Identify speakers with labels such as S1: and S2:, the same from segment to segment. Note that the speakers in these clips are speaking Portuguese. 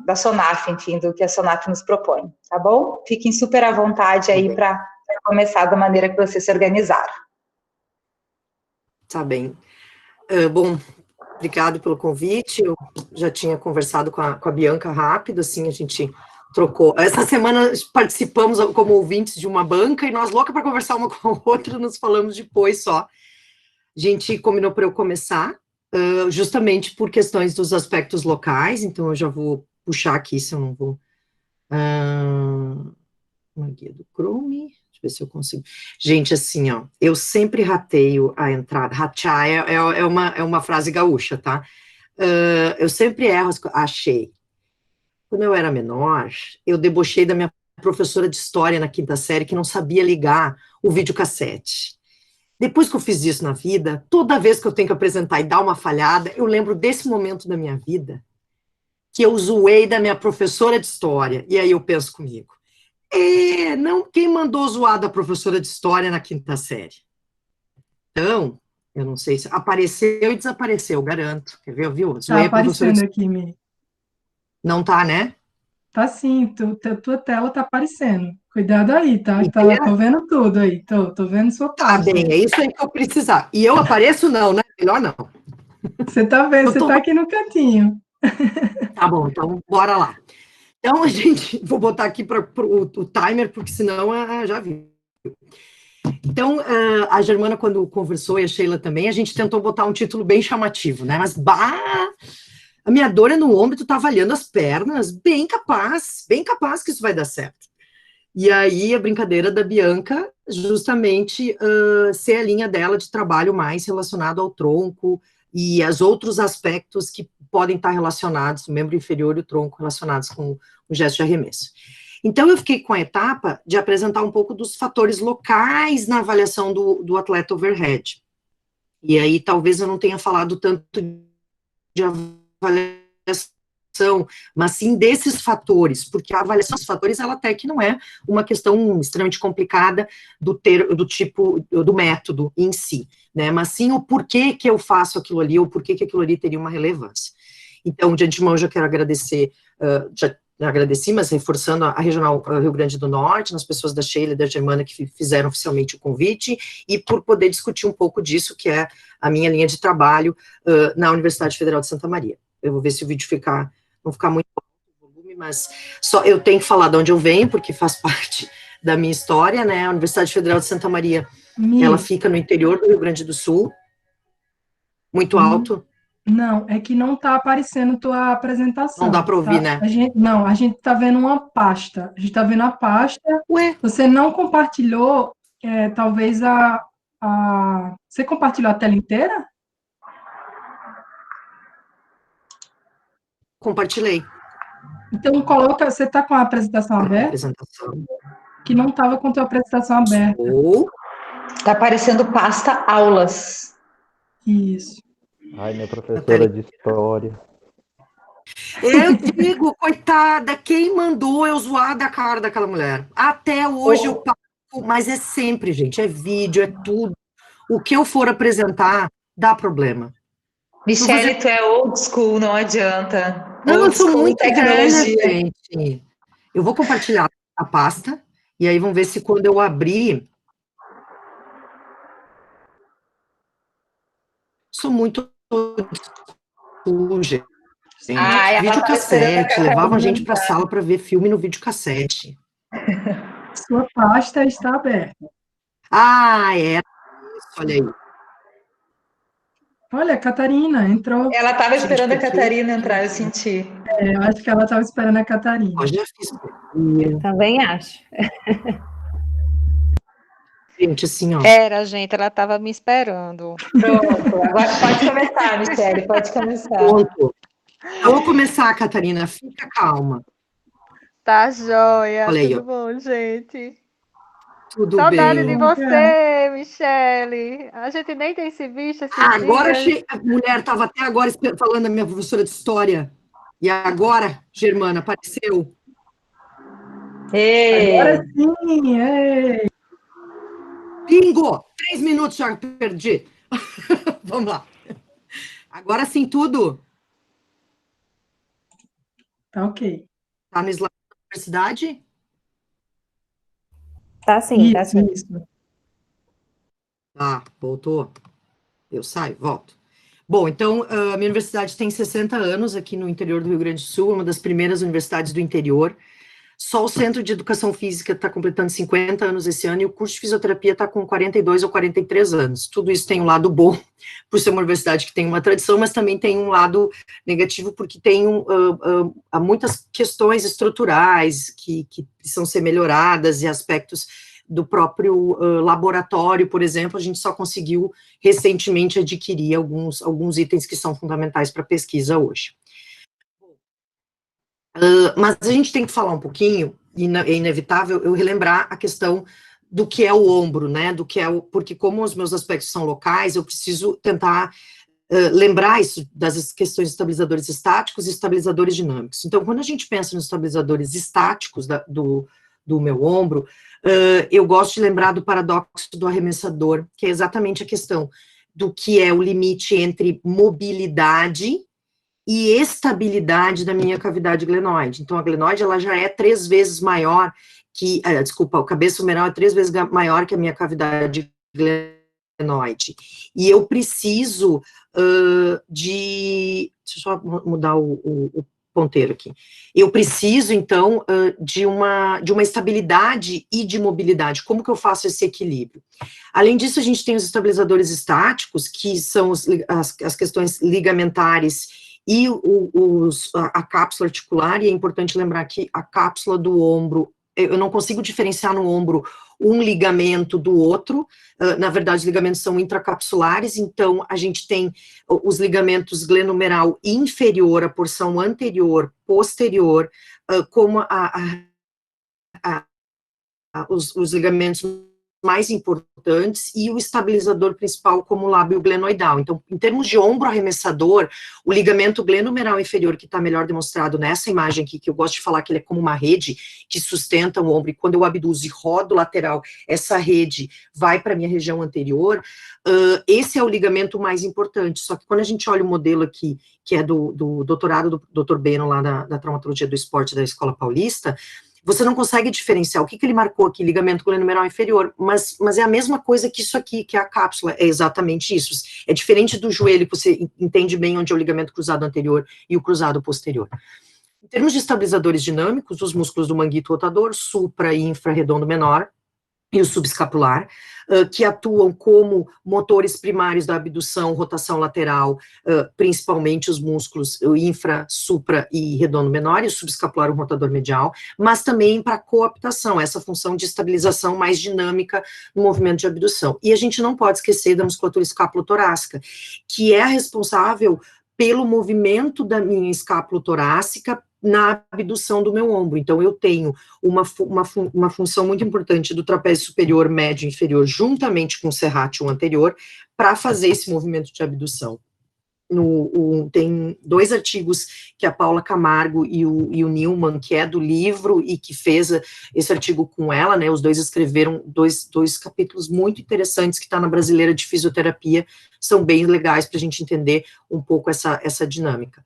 S1: da SONAF, enfim, do que a SONAF nos propõe, tá bom? Fiquem super à vontade aí para começar da maneira que vocês se organizaram.
S2: Tá bem. Bom, obrigado pelo convite. Eu já tinha conversado com a Bianca rápido, assim, a gente trocou. Essa semana participamos como ouvintes de uma banca e nós, louca para conversar uma com a outra, nos falamos depois só. A gente combinou para eu começar, justamente por questões dos aspectos locais, então eu já vou puxar aqui, se eu não vou... uma guia do Chrome, deixa eu ver se eu consigo. Gente, assim, ó, eu sempre rateio a entrada. Ratear é uma frase gaúcha, tá? Eu sempre erro achei. Quando eu era menor, eu debochei da minha professora de história na quinta série, que não sabia ligar o videocassete. Depois que eu fiz isso na vida, toda vez que eu tenho que apresentar e dar uma falhada, eu lembro desse momento da minha vida, que eu zoei da minha professora de história. E aí eu penso comigo, não, quem mandou zoar da professora de história na quinta série? Então, eu não sei se apareceu e desapareceu, garanto. Quer ver, viu?
S3: Tá aparecendo aqui, Mi.
S2: Não tá, né?
S3: Tá sim, tua tela tá aparecendo. Cuidado aí, tá? Tô vendo tudo aí, tô vendo sua parte.
S2: Tá bem, é isso aí que eu precisar. E eu apareço não, né? Melhor não.
S3: Você tá vendo, você tá aqui no cantinho.
S2: Tá bom, então bora lá. Então, vou botar aqui para o timer, porque senão já viu. Então, a Germana, quando conversou, e a Sheila também, a gente tentou botar um título bem chamativo, né? Mas, a minha dor é no ombro, tu tá avaliando as pernas, bem capaz que isso vai dar certo. E aí, a brincadeira da Bianca, justamente, ser a linha dela de trabalho mais relacionado ao tronco e aos outros aspectos que podem estar relacionados, o membro inferior e o tronco relacionados com o gesto de arremesso. Então, eu fiquei com a etapa de apresentar um pouco dos fatores locais na avaliação do atleta overhead. E aí, talvez eu não tenha falado tanto de avaliação, mas sim desses fatores, porque a avaliação dos fatores, ela até que não é uma questão extremamente complicada do tipo, do método em si, né, mas sim o porquê que eu faço aquilo ali, ou porquê que aquilo ali teria uma relevância. Então, de antemão, eu já quero agradecer, já agradeci, mas reforçando a Regional Rio Grande do Norte, nas pessoas da Sheila e da Germana que fizeram oficialmente o convite, e por poder discutir um pouco disso, que é a minha linha de trabalho na Universidade Federal de Santa Maria. Eu vou ver se o vídeo não ficar muito volume, mas só eu tenho que falar de onde eu venho, porque faz parte da minha história, né? A Universidade Federal de Santa Maria, ela fica no interior do Rio Grande do Sul, muito alto.
S3: Não, é que não tá aparecendo tua apresentação.
S2: Não dá para ouvir,
S3: tá?
S2: né?
S3: A gente tá vendo uma pasta. A gente tá vendo a pasta.
S2: Ué?
S3: Você não compartilhou, talvez Você compartilhou a tela inteira?
S2: Compartilhei.
S3: Então, você tá com a apresentação aberta? Que não estava com a tua apresentação aberta.
S1: Tá aparecendo pasta aulas.
S3: Isso.
S4: Ai, minha professora de história.
S2: Eu digo, coitada, quem mandou eu zoar da cara daquela mulher? Até hoje eu pago, mas é sempre, gente, é vídeo, é tudo. O que eu for apresentar, dá problema.
S1: Michele, tu é old school, não adianta.
S2: Não, eu sou muito
S1: tecnologia.
S2: velha, gente. Eu vou compartilhar a pasta, e aí vamos ver se quando eu abrir... Sou muito suja. Videocassete, levavam a gente para a sala para ver filme no videocassete.
S3: Sua pasta está aberta.
S2: É isso, olha aí.
S3: Olha, a Catarina entrou.
S1: Ela estava esperando a Catarina entrar, eu senti.
S3: Eu acho que ela estava esperando a Catarina.
S2: Eu já fiz.
S5: Também acho.
S2: Gente, assim, ó.
S6: Gente, ela estava me esperando.
S1: Pronto, agora pode começar, Michele, pode começar.
S2: Pronto. Eu vou começar, Catarina, fica calma.
S6: Tá joia,
S2: olha aí,
S6: tudo bom, gente?
S2: Tudo
S6: Saudade
S2: bem.
S6: de você, Michele. A gente nem tem se visto esses dias.
S2: A mulher estava até agora falando da minha professora de história. E agora, Germana, apareceu.
S3: Agora sim,
S2: Bingo! 3 minutos já perdi. Vamos lá. Agora sim, tudo.
S3: Tá ok.
S2: Tá no slide da universidade?
S5: Tá sim, tá
S3: Isso,
S5: sim.
S3: isso.
S2: Tá, voltou. Eu saio, volto. Bom, então, a minha universidade tem 60 anos aqui no interior do Rio Grande do Sul, uma das primeiras universidades do interior. Só o Centro de Educação Física está completando 50 anos esse ano e o curso de fisioterapia está com 42 ou 43 anos. Tudo isso tem um lado bom, por ser uma universidade que tem uma tradição, mas também tem um lado negativo, porque tem há muitas questões estruturais que precisam ser melhoradas e aspectos do próprio laboratório, por exemplo. A gente só conseguiu recentemente adquirir alguns itens que são fundamentais para a pesquisa hoje. Mas a gente tem que falar um pouquinho, e é inevitável eu relembrar a questão do que é o ombro, né, porque como os meus aspectos são locais, eu preciso tentar lembrar isso das questões de estabilizadores estáticos e estabilizadores dinâmicos. Então, quando a gente pensa nos estabilizadores estáticos do meu ombro, eu gosto de lembrar do paradoxo do arremessador, que é exatamente a questão do que é o limite entre mobilidade e estabilidade da minha cavidade glenoide. Então, a glenoide, ela já é 3 vezes maior que, o cabeça humeral é 3 vezes maior que a minha cavidade glenoide. E eu preciso deixa eu só mudar o ponteiro aqui. Eu preciso, então, de uma estabilidade e de mobilidade. Como que eu faço esse equilíbrio? Além disso, a gente tem os estabilizadores estáticos, que são as questões ligamentares e a cápsula articular, e é importante lembrar que a cápsula do ombro, eu não consigo diferenciar no ombro um ligamento do outro, na verdade, os ligamentos são intracapsulares, então a gente tem os ligamentos glenomeral inferior, a porção anterior, posterior, como os ligamentos mais importantes, e o estabilizador principal como o lábio glenoidal. Então, em termos de ombro arremessador, o ligamento glenomeral inferior, que está melhor demonstrado nessa imagem aqui, que eu gosto de falar que ele é como uma rede que sustenta o ombro, e quando eu abduzo e rodo lateral, essa rede vai para a minha região anterior, esse é o ligamento mais importante. Só que quando a gente olha o modelo aqui, que é do doutorado do Dr. Beno, lá da traumatologia do esporte da Escola Paulista, você não consegue diferenciar o que ele marcou aqui, ligamento glenomeral inferior, mas é a mesma coisa que isso aqui, que é a cápsula, é exatamente isso. É diferente do joelho, que você entende bem onde é o ligamento cruzado anterior e o cruzado posterior. Em termos de estabilizadores dinâmicos, os músculos do manguito rotador, supra e infrarredondo menor, e o subescapular, que atuam como motores primários da abdução, rotação lateral, principalmente os músculos infra, supra e redondo menor, e o subescapular, o rotador medial, mas também para cooptação, essa função de estabilização mais dinâmica no movimento de abdução. E a gente não pode esquecer da musculatura escápulo-torácica, que é a responsável pelo movimento da minha escápulo-torácica na abdução do meu ombro. Então, eu tenho uma função muito importante do trapézio superior, médio e inferior, juntamente com o serrátil anterior, para fazer esse movimento de abdução. Tem 2 artigos que a Paula Camargo e o Newman, que é do livro, e que fez esse artigo com ela, né, os dois escreveram dois capítulos muito interessantes, que está na Brasileira de Fisioterapia, são bem legais para a gente entender um pouco essa dinâmica.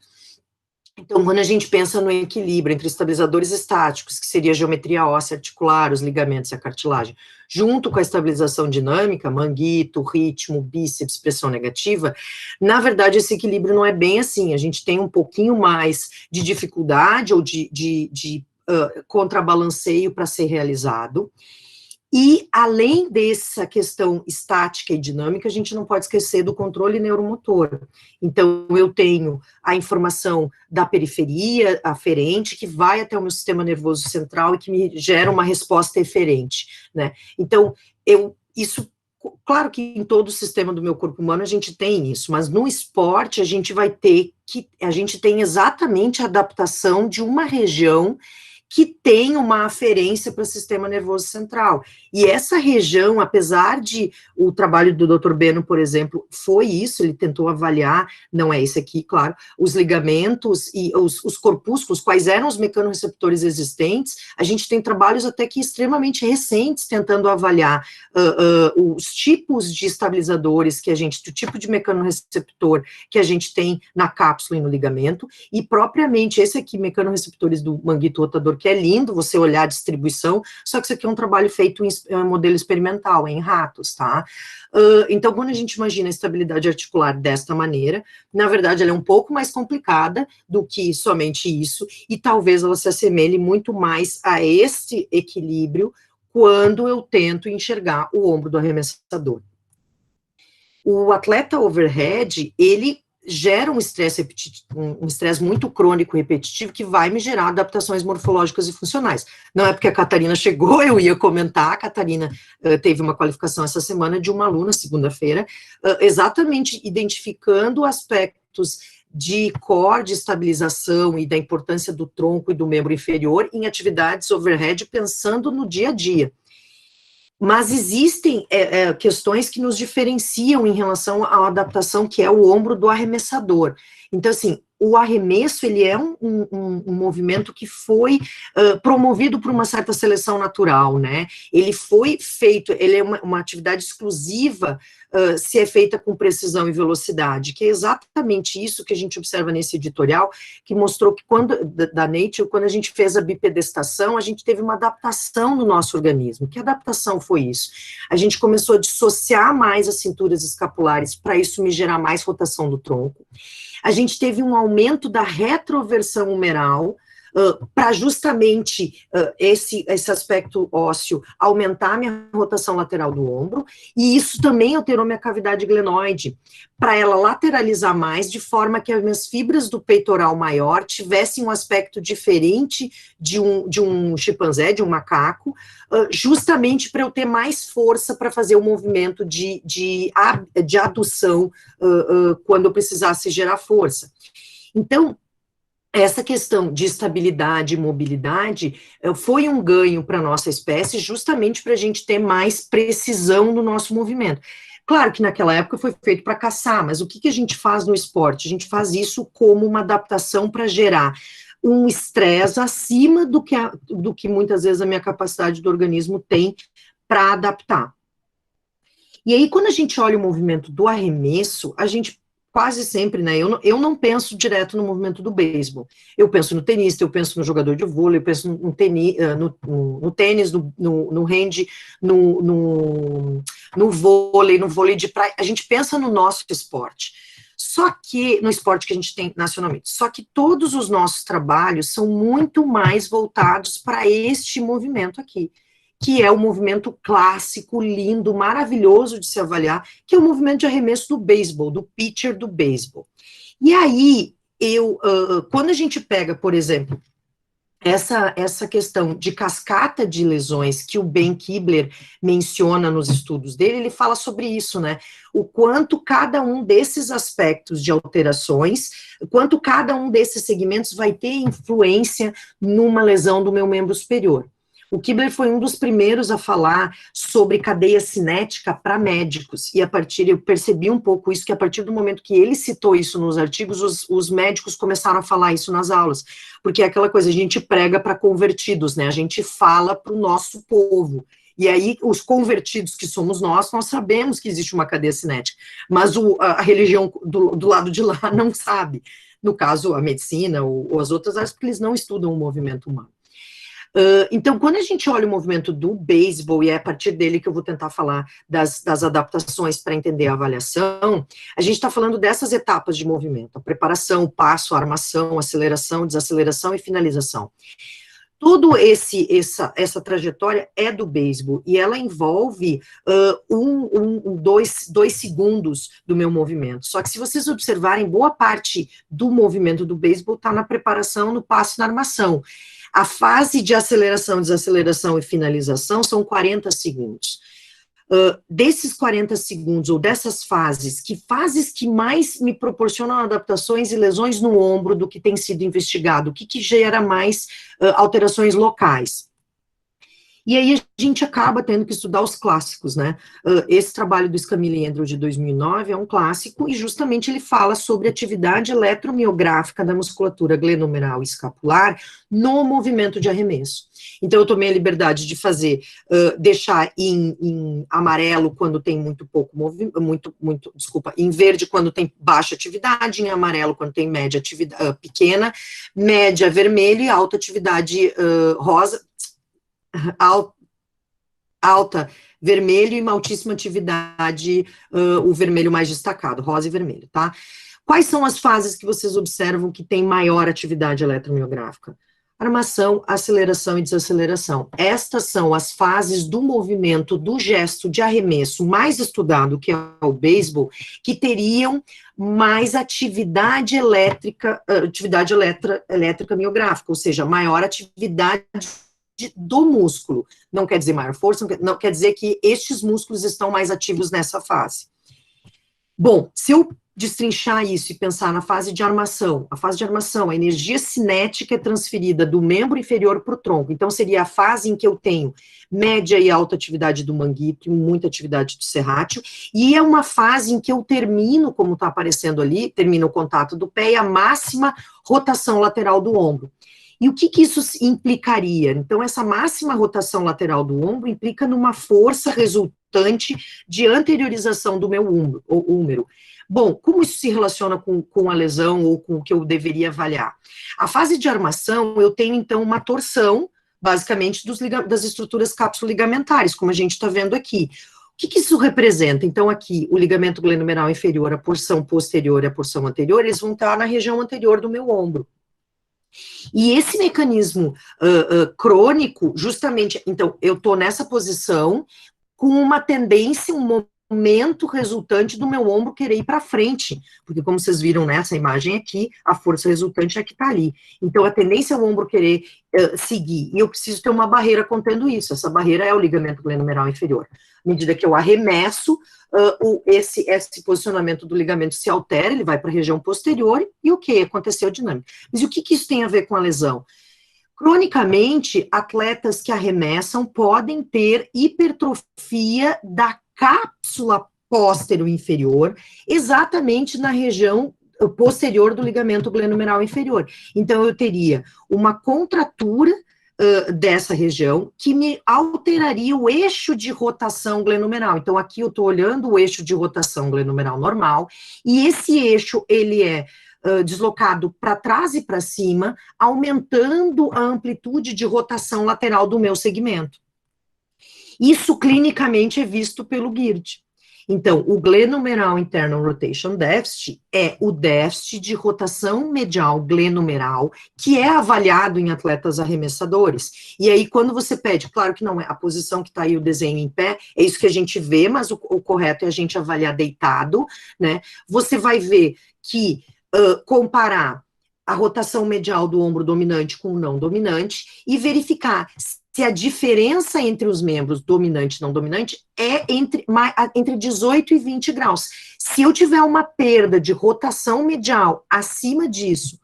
S2: Então, quando a gente pensa no equilíbrio entre estabilizadores estáticos, que seria a geometria óssea articular, os ligamentos e a cartilagem, junto com a estabilização dinâmica, manguito, ritmo, bíceps, pressão negativa, na verdade, esse equilíbrio não é bem assim. A gente tem um pouquinho mais de dificuldade ou de contrabalanceio para ser realizado. E, além dessa questão estática e dinâmica, a gente não pode esquecer do controle neuromotor. Então, eu tenho a informação da periferia aferente, que vai até o meu sistema nervoso central e que me gera uma resposta eferente, né? Então, claro que em todo o sistema do meu corpo humano a gente tem isso, mas no esporte a gente tem exatamente a adaptação de uma região que tem uma aferência para o sistema nervoso central. E essa região, apesar de o trabalho do Dr. Beno, por exemplo, foi isso, ele tentou avaliar, não é esse aqui, claro, os ligamentos e os corpúsculos, quais eram os mecanorreceptores existentes. A gente tem trabalhos até que extremamente recentes tentando avaliar os tipos de estabilizadores que a gente, o tipo de mecanorreceptor que a gente tem na cápsula e no ligamento, e propriamente esse aqui, mecanorreceptores do manguito rotador, que é lindo você olhar a distribuição, só que isso aqui é um trabalho feito em modelo experimental, em ratos, tá? Então, quando a gente imagina a estabilidade articular desta maneira, na verdade, ela é um pouco mais complicada do que somente isso, e talvez ela se assemelhe muito mais a este equilíbrio quando eu tento enxergar o ombro do arremessador. O atleta overhead, ele gera um estresse muito crônico e repetitivo que vai me gerar adaptações morfológicas e funcionais. Não é porque a Catarina chegou, eu ia comentar, a Catarina teve uma qualificação essa semana de uma aluna, segunda-feira, exatamente identificando aspectos de core, de estabilização e da importância do tronco e do membro inferior em atividades overhead, pensando no dia a dia. Mas existem questões que nos diferenciam em relação à adaptação, que é o ombro do arremessador. Então, assim, o arremesso, ele é um movimento que foi promovido por uma certa seleção natural, né? Ele foi feito, ele é uma atividade exclusiva se é feita com precisão e velocidade, que é exatamente isso que a gente observa nesse editorial, que mostrou que da Nature, quando a gente fez a bipedestação, a gente teve uma adaptação no nosso organismo. Que adaptação foi isso? A gente começou a dissociar mais as cinturas escapulares, para isso me gerar mais rotação do tronco. A gente teve um aumento da retroversão humeral, para justamente esse aspecto ósseo aumentar a minha rotação lateral do ombro, e isso também alterou minha cavidade glenoide, para ela lateralizar mais, de forma que as minhas fibras do peitoral maior tivessem um aspecto diferente de um chimpanzé, de um macaco, justamente para eu ter mais força para fazer o movimento de adução quando eu precisasse gerar força. Então, essa questão de estabilidade e mobilidade foi um ganho para a nossa espécie, justamente para a gente ter mais precisão no nosso movimento. Claro que naquela época foi feito para caçar, mas o que a gente faz no esporte? A gente faz isso como uma adaptação para gerar um estresse acima do que muitas vezes a minha capacidade do organismo tem para adaptar. E aí, quando a gente olha o movimento do arremesso, a gente quase sempre, né, eu não penso direto no movimento do beisebol, eu penso no tenista, eu penso no jogador de vôlei, eu penso no tênis, no hand, no vôlei de praia, a gente pensa no nosso esporte, só que, no esporte que a gente tem nacionalmente, só que todos os nossos trabalhos são muito mais voltados para este movimento aqui, que é o movimento clássico, lindo, maravilhoso de se avaliar, que é o movimento de arremesso do beisebol, do pitcher do beisebol. E aí, quando a gente pega, por exemplo, essa questão de cascata de lesões que o Ben Kibler menciona nos estudos dele, ele fala sobre isso, né? O quanto cada um desses aspectos de alterações, quanto cada um desses segmentos vai ter influência numa lesão do meu membro superior. O Kibler foi um dos primeiros a falar sobre cadeia cinética para médicos, e eu percebi um pouco isso, que a partir do momento que ele citou isso nos artigos, os médicos começaram a falar isso nas aulas, porque é aquela coisa, a gente prega para convertidos, né, a gente fala para o nosso povo, e aí os convertidos que somos nós sabemos que existe uma cadeia cinética, mas a religião do lado de lá não sabe, no caso a medicina ou as outras áreas, porque eles não estudam o movimento humano. Então, quando a gente olha o movimento do beisebol, e é a partir dele que eu vou tentar falar das adaptações para entender a avaliação, a gente está falando dessas etapas de movimento, a preparação, o passo, a armação, aceleração, desaceleração e finalização. Tudo essa trajetória é do beisebol, e ela envolve 2 segundos do meu movimento. Só que se vocês observarem, boa parte do movimento do beisebol está na preparação, no passo e na armação. A fase de aceleração, desaceleração e finalização são 40 segundos. desses 40 segundos, ou dessas fases que mais me proporcionam adaptações e lesões no ombro do que tem sido investigado, o que gera mais alterações locais. E aí a gente acaba tendo que estudar os clássicos, né? Esse trabalho do Scamilli e Andrew de 2009 é um clássico, e justamente ele fala sobre atividade eletromiográfica da musculatura glenomeral e escapular no movimento de arremesso. Então eu tomei a liberdade de fazer, deixar em amarelo quando tem muito pouco movimento, em verde quando tem baixa atividade, em amarelo quando tem média atividade, pequena, média vermelho e alta atividade rosa, alta vermelho e uma altíssima atividade, o vermelho mais destacado, rosa e vermelho, tá? Quais são as fases que vocês observam que tem maior atividade eletromiográfica? Armação, aceleração e desaceleração. Estas são as fases do movimento, do gesto de arremesso mais estudado, que é o beisebol, que teriam mais atividade elétrica miográfica, ou seja, maior atividade do músculo. Não quer dizer maior força, não quer dizer que estes músculos estão mais ativos nessa fase. Bom, se eu destrinchar isso e pensar na fase de armação, a energia cinética é transferida do membro inferior para o tronco, então seria a fase em que eu tenho média e alta atividade do manguito, muita atividade do serrátil, e é uma fase em que eu termino, como está aparecendo ali, termino o contato do pé e a máxima rotação lateral do ombro. E o que isso implicaria? Então, essa máxima rotação lateral do ombro implica numa força resultante de anteriorização do meu húmero. Bom, como isso se relaciona com a lesão ou com o que eu deveria avaliar? A fase de armação, eu tenho, então, uma torção, basicamente, das estruturas cápsulo-ligamentares, como a gente está vendo aqui. O que isso representa? Então, aqui, o ligamento glenomeral inferior, a porção posterior e a porção anterior, eles vão estar na região anterior do meu ombro. E esse mecanismo crônico, justamente, então, eu estou nessa posição com uma tendência, um momento resultante do meu ombro querer ir para frente, porque como vocês viram nessa imagem aqui, a força resultante é que está ali. Então, a tendência é o ombro querer seguir, e eu preciso ter uma barreira contendo isso. Essa barreira é o ligamento glenomeral inferior. À medida que eu arremesso, esse posicionamento do ligamento se altera, ele vai para a região posterior, e ok, aconteceu a dinâmica. Mas o que isso tem a ver com a lesão? Cronicamente, atletas que arremessam podem ter hipertrofia da cápsula póstero-inferior, exatamente na região posterior do ligamento glenomeral inferior. Então, eu teria uma contratura dessa região, que me alteraria o eixo de rotação glenomeral. Então, aqui eu estou olhando o eixo de rotação glenomeral normal, e esse eixo, ele é deslocado para trás e para cima, aumentando a amplitude de rotação lateral do meu segmento. Isso, clinicamente, é visto pelo GIRD. Então, o glenomeral internal rotation deficit é o déficit de rotação medial glenomeral que é avaliado em atletas arremessadores. E aí, quando você pede, claro que não é a posição que está aí o desenho em pé, é isso que a gente vê, mas o correto é a gente avaliar deitado, né? Você vai ver que comparar a rotação medial do ombro dominante com o não dominante e verificar se a diferença entre os membros dominante e não dominante é entre 18 e 20 graus. Se eu tiver uma perda de rotação medial acima disso,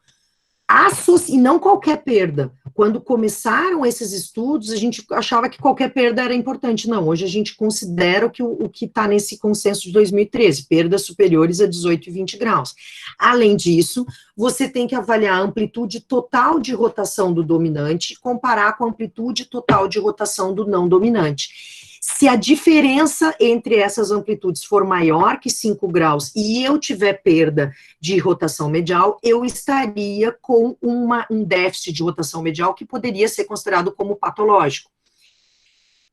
S2: e não qualquer perda, quando começaram esses estudos, a gente achava que qualquer perda era importante. Não, hoje a gente considera o que está nesse consenso de 2013, perdas superiores a 18 e 20 graus. Além disso, você tem que avaliar a amplitude total de rotação do dominante e comparar com a amplitude total de rotação do não dominante. Se a diferença entre essas amplitudes for maior que 5 graus e eu tiver perda de rotação medial, eu estaria com um déficit de rotação medial que poderia ser considerado como patológico.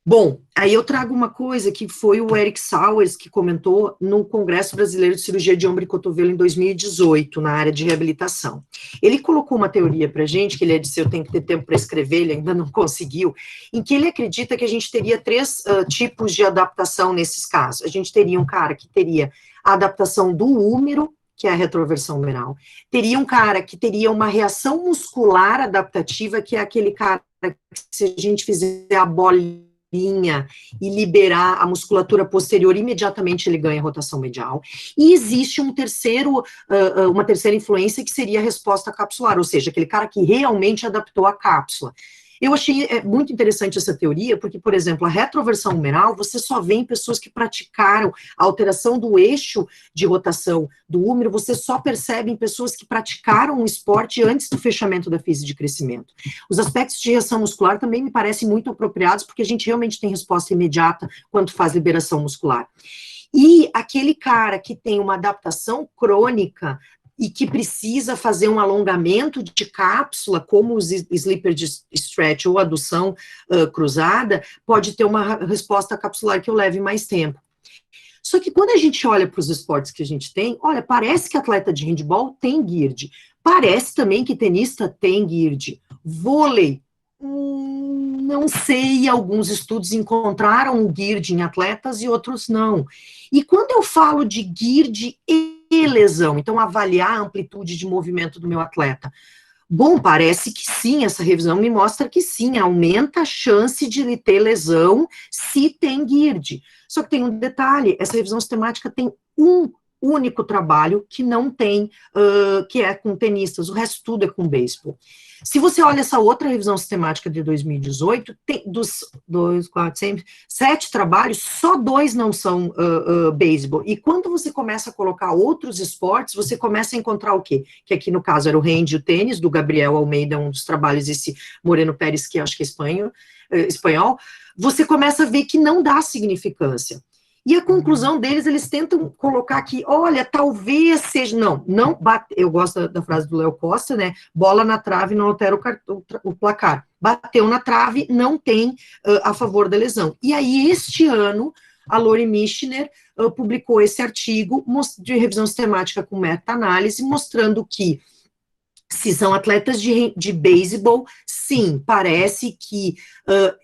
S2: Bom, aí eu trago uma coisa que foi o Eric Sowers que comentou no Congresso Brasileiro de Cirurgia de Ombro e Cotovelo em 2018, na área de reabilitação. Ele colocou uma teoria pra gente, que ele disse, eu tenho que ter tempo para escrever, ele ainda não conseguiu, em que ele acredita que a gente teria 3 tipos de adaptação nesses casos. A gente teria um cara que teria a adaptação do húmero, que é a retroversão humeral, teria um cara que teria uma reação muscular adaptativa, que é aquele cara que se a gente fizer a bolinha linha e liberar a musculatura posterior, imediatamente ele ganha rotação medial. E existe uma terceira influência que seria a resposta capsular, ou seja, aquele cara que realmente adaptou a cápsula. Eu achei muito interessante essa teoria, porque, por exemplo, a retroversão humeral, você só vê em pessoas que praticaram a alteração do eixo de rotação do húmero, você só percebe em pessoas que praticaram um esporte antes do fechamento da fase de crescimento. Os aspectos de reação muscular também me parecem muito apropriados, porque a gente realmente tem resposta imediata quando faz liberação muscular. E aquele cara que tem uma adaptação crônica e que precisa fazer um alongamento de cápsula, como os sleeper stretch ou adução cruzada, pode ter uma resposta capsular que eu leve mais tempo. Só que quando a gente olha para os esportes que a gente tem, olha, parece que atleta de handball tem GIRD, parece também que tenista tem GIRD, vôlei, não sei, alguns estudos encontraram o GIRD em atletas e outros não. E quando eu falo de GIRD e lesão, então avaliar a amplitude de movimento do meu atleta, bom, parece que sim, essa revisão me mostra que sim, aumenta a chance de ele ter lesão se tem GIRD. Só que tem um detalhe, essa revisão sistemática tem um único trabalho que não tem, que é com tenistas, o resto tudo é com beisebol. Se você olha essa outra revisão sistemática de 2018, tem dos 7 trabalhos, só 2 não são beisebol. E quando você começa a colocar outros esportes, você começa a encontrar o quê? Que aqui no caso era o hand e o tênis, do Gabriel Almeida, um dos trabalhos, esse Moreno Pérez, que acho que é espanhol, você começa a ver que não dá significância. E a conclusão deles, eles tentam colocar aqui, olha, talvez seja, não bate, eu gosto da frase do Léo Costa, né, bola na trave não altera o placar, bateu na trave, não tem a favor da lesão. E aí, este ano, a Lori Michener publicou esse artigo de revisão sistemática com meta-análise, mostrando que se são atletas de beisebol, sim, parece que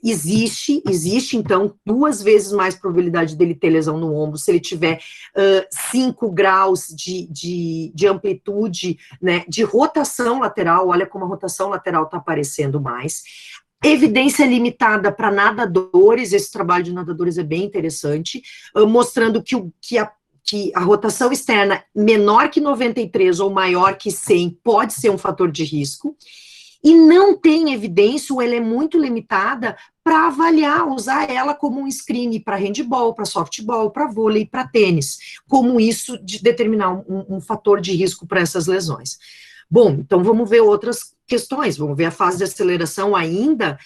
S2: existe, então, 2 vezes mais probabilidade dele ter lesão no ombro, se ele tiver 5 graus de amplitude, né, de rotação lateral, olha como a rotação lateral está aparecendo mais. Evidência limitada para nadadores, esse trabalho de nadadores é bem interessante, mostrando que a rotação externa menor que 93 ou maior que 100 pode ser um fator de risco, e não tem evidência, ou ela é muito limitada, para avaliar, usar ela como um screen para handball, para softball, para vôlei, para tênis, como isso de determinar um fator de risco para essas lesões. Bom, então vamos ver outras questões, vamos ver a fase de aceleração ainda,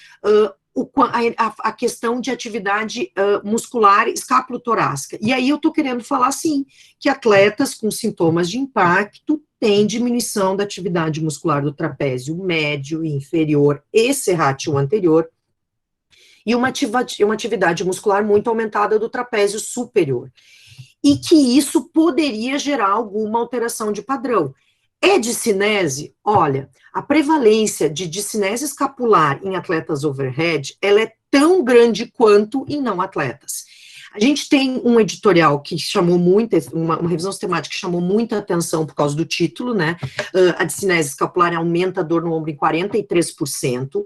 S2: a questão de atividade muscular escapulotorácica. E aí eu estou querendo falar, sim, que atletas com sintomas de impacto têm diminuição da atividade muscular do trapézio médio e inferior e serrátil anterior, e uma atividade muscular muito aumentada do trapézio superior. E que isso poderia gerar alguma alteração de padrão. É discinese? Olha, a prevalência de discinese escapular em atletas overhead, ela é tão grande quanto em não atletas. A gente tem um editorial que chamou uma revisão sistemática que chamou muita atenção por causa do título, né? A discinese escapular aumenta a dor no ombro em 43%.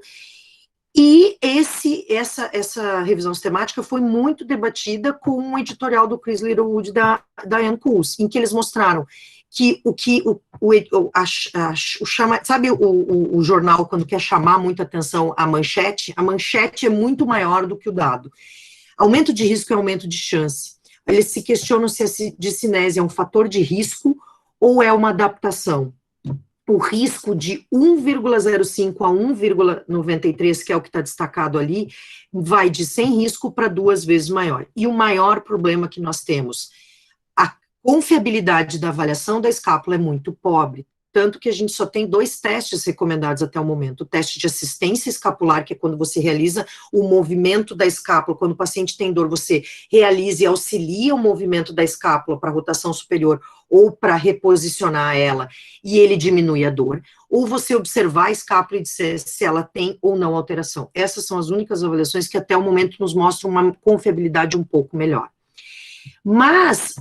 S2: E essa revisão sistemática foi muito debatida com um editorial do Chris Littlewood da Diane Coles, em que eles mostraram que sabe o jornal quando quer chamar muita atenção a manchete é muito maior do que o dado. Aumento de risco é aumento de chance. Eles se questionam se a discinese é um fator de risco ou é uma adaptação. O risco de 1,05 a 1,93, que é o que está destacado ali, vai de sem risco para 2 vezes maior. E o maior problema que nós temos, a confiabilidade da avaliação da escápula é muito pobre, tanto que a gente só tem 2 testes recomendados até o momento. O teste de assistência escapular, que é quando você realiza o movimento da escápula, quando o paciente tem dor, você realiza e auxilia o movimento da escápula para a rotação superior ou para reposicionar ela, e ele diminui a dor, ou você observar a escápula e dizer se ela tem ou não alteração. Essas são as únicas avaliações que até o momento nos mostram uma confiabilidade um pouco melhor. Mas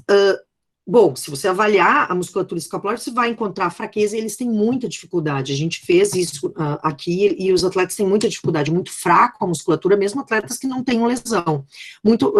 S2: Bom, se você avaliar a musculatura escapular, você vai encontrar fraqueza e eles têm muita dificuldade. A gente fez isso aqui e os atletas têm muita dificuldade, muito fraco a musculatura, mesmo atletas que não tenham lesão. Muito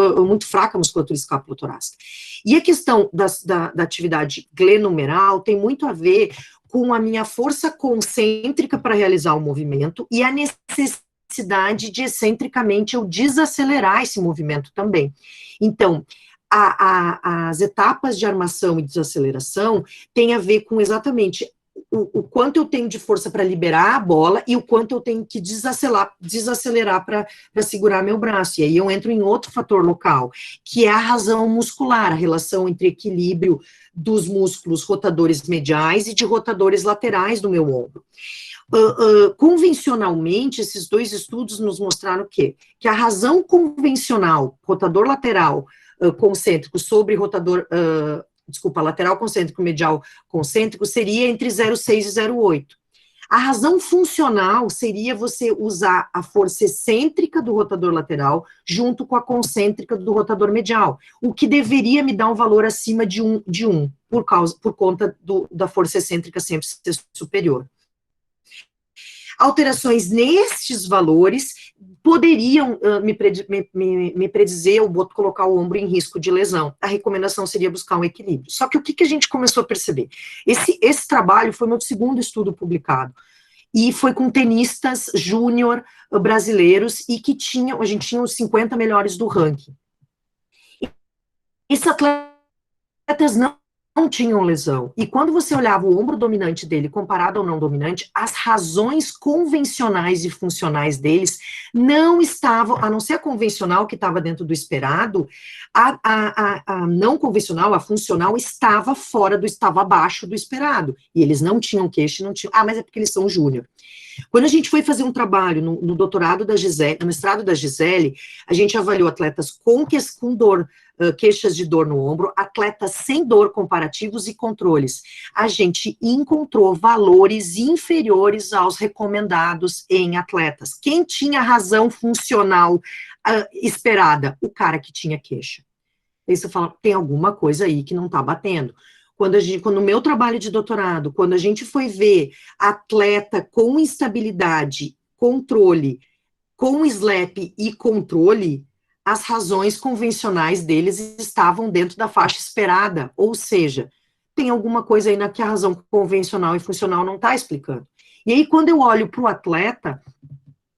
S2: fraca a musculatura escapulotorácica. E a questão da atividade glenumeral tem muito a ver com a minha força concêntrica para realizar o movimento e a necessidade de excentricamente eu desacelerar esse movimento também. Então, as etapas de armação e desaceleração têm a ver com exatamente o quanto eu tenho de força para liberar a bola e o quanto eu tenho que desacelerar para segurar meu braço. E aí eu entro em outro fator local, que é a razão muscular, a relação entre equilíbrio dos músculos rotadores mediais e de rotadores laterais do meu ombro. Convencionalmente, esses dois estudos nos mostraram o quê? Que a razão convencional, rotador lateral concêntrico sobre rotador, lateral concêntrico, medial concêntrico, seria entre 0,6 e 0,8. A razão funcional seria você usar a força excêntrica do rotador lateral junto com a concêntrica do rotador medial, o que deveria me dar um valor acima de 1, por conta da força excêntrica sempre ser superior. Alterações nestes valores poderiam me predizer ou colocar o ombro em risco de lesão. A recomendação seria buscar um equilíbrio. Só que o que a gente começou a perceber? Esse trabalho foi meu segundo estudo publicado, e foi com tenistas júnior brasileiros, e a gente tinha os 50 melhores do ranking. Esses atletas não tinham lesão, e quando você olhava o ombro dominante dele comparado ao não dominante, as razões convencionais e funcionais deles não estavam, a não ser a convencional que estava dentro do esperado, a não convencional, a funcional, estava abaixo do esperado, e eles não tinham queixo, mas é porque eles são júnior. Quando a gente foi fazer um trabalho no doutorado da Gisele, no mestrado da Gisele, a gente avaliou atletas com dor, queixas de dor no ombro, atletas sem dor, comparativos e controles. A gente encontrou valores inferiores aos recomendados em atletas. Quem tinha razão funcional esperada? O cara que tinha queixa. Aí você fala, tem alguma coisa aí que não está batendo. Quando no meu trabalho de doutorado, quando a gente foi ver atleta com instabilidade, controle, com SLAP e controle, as razões convencionais deles estavam dentro da faixa esperada, ou seja, tem alguma coisa aí que a razão convencional e funcional não está explicando. E aí, quando eu olho para o atleta,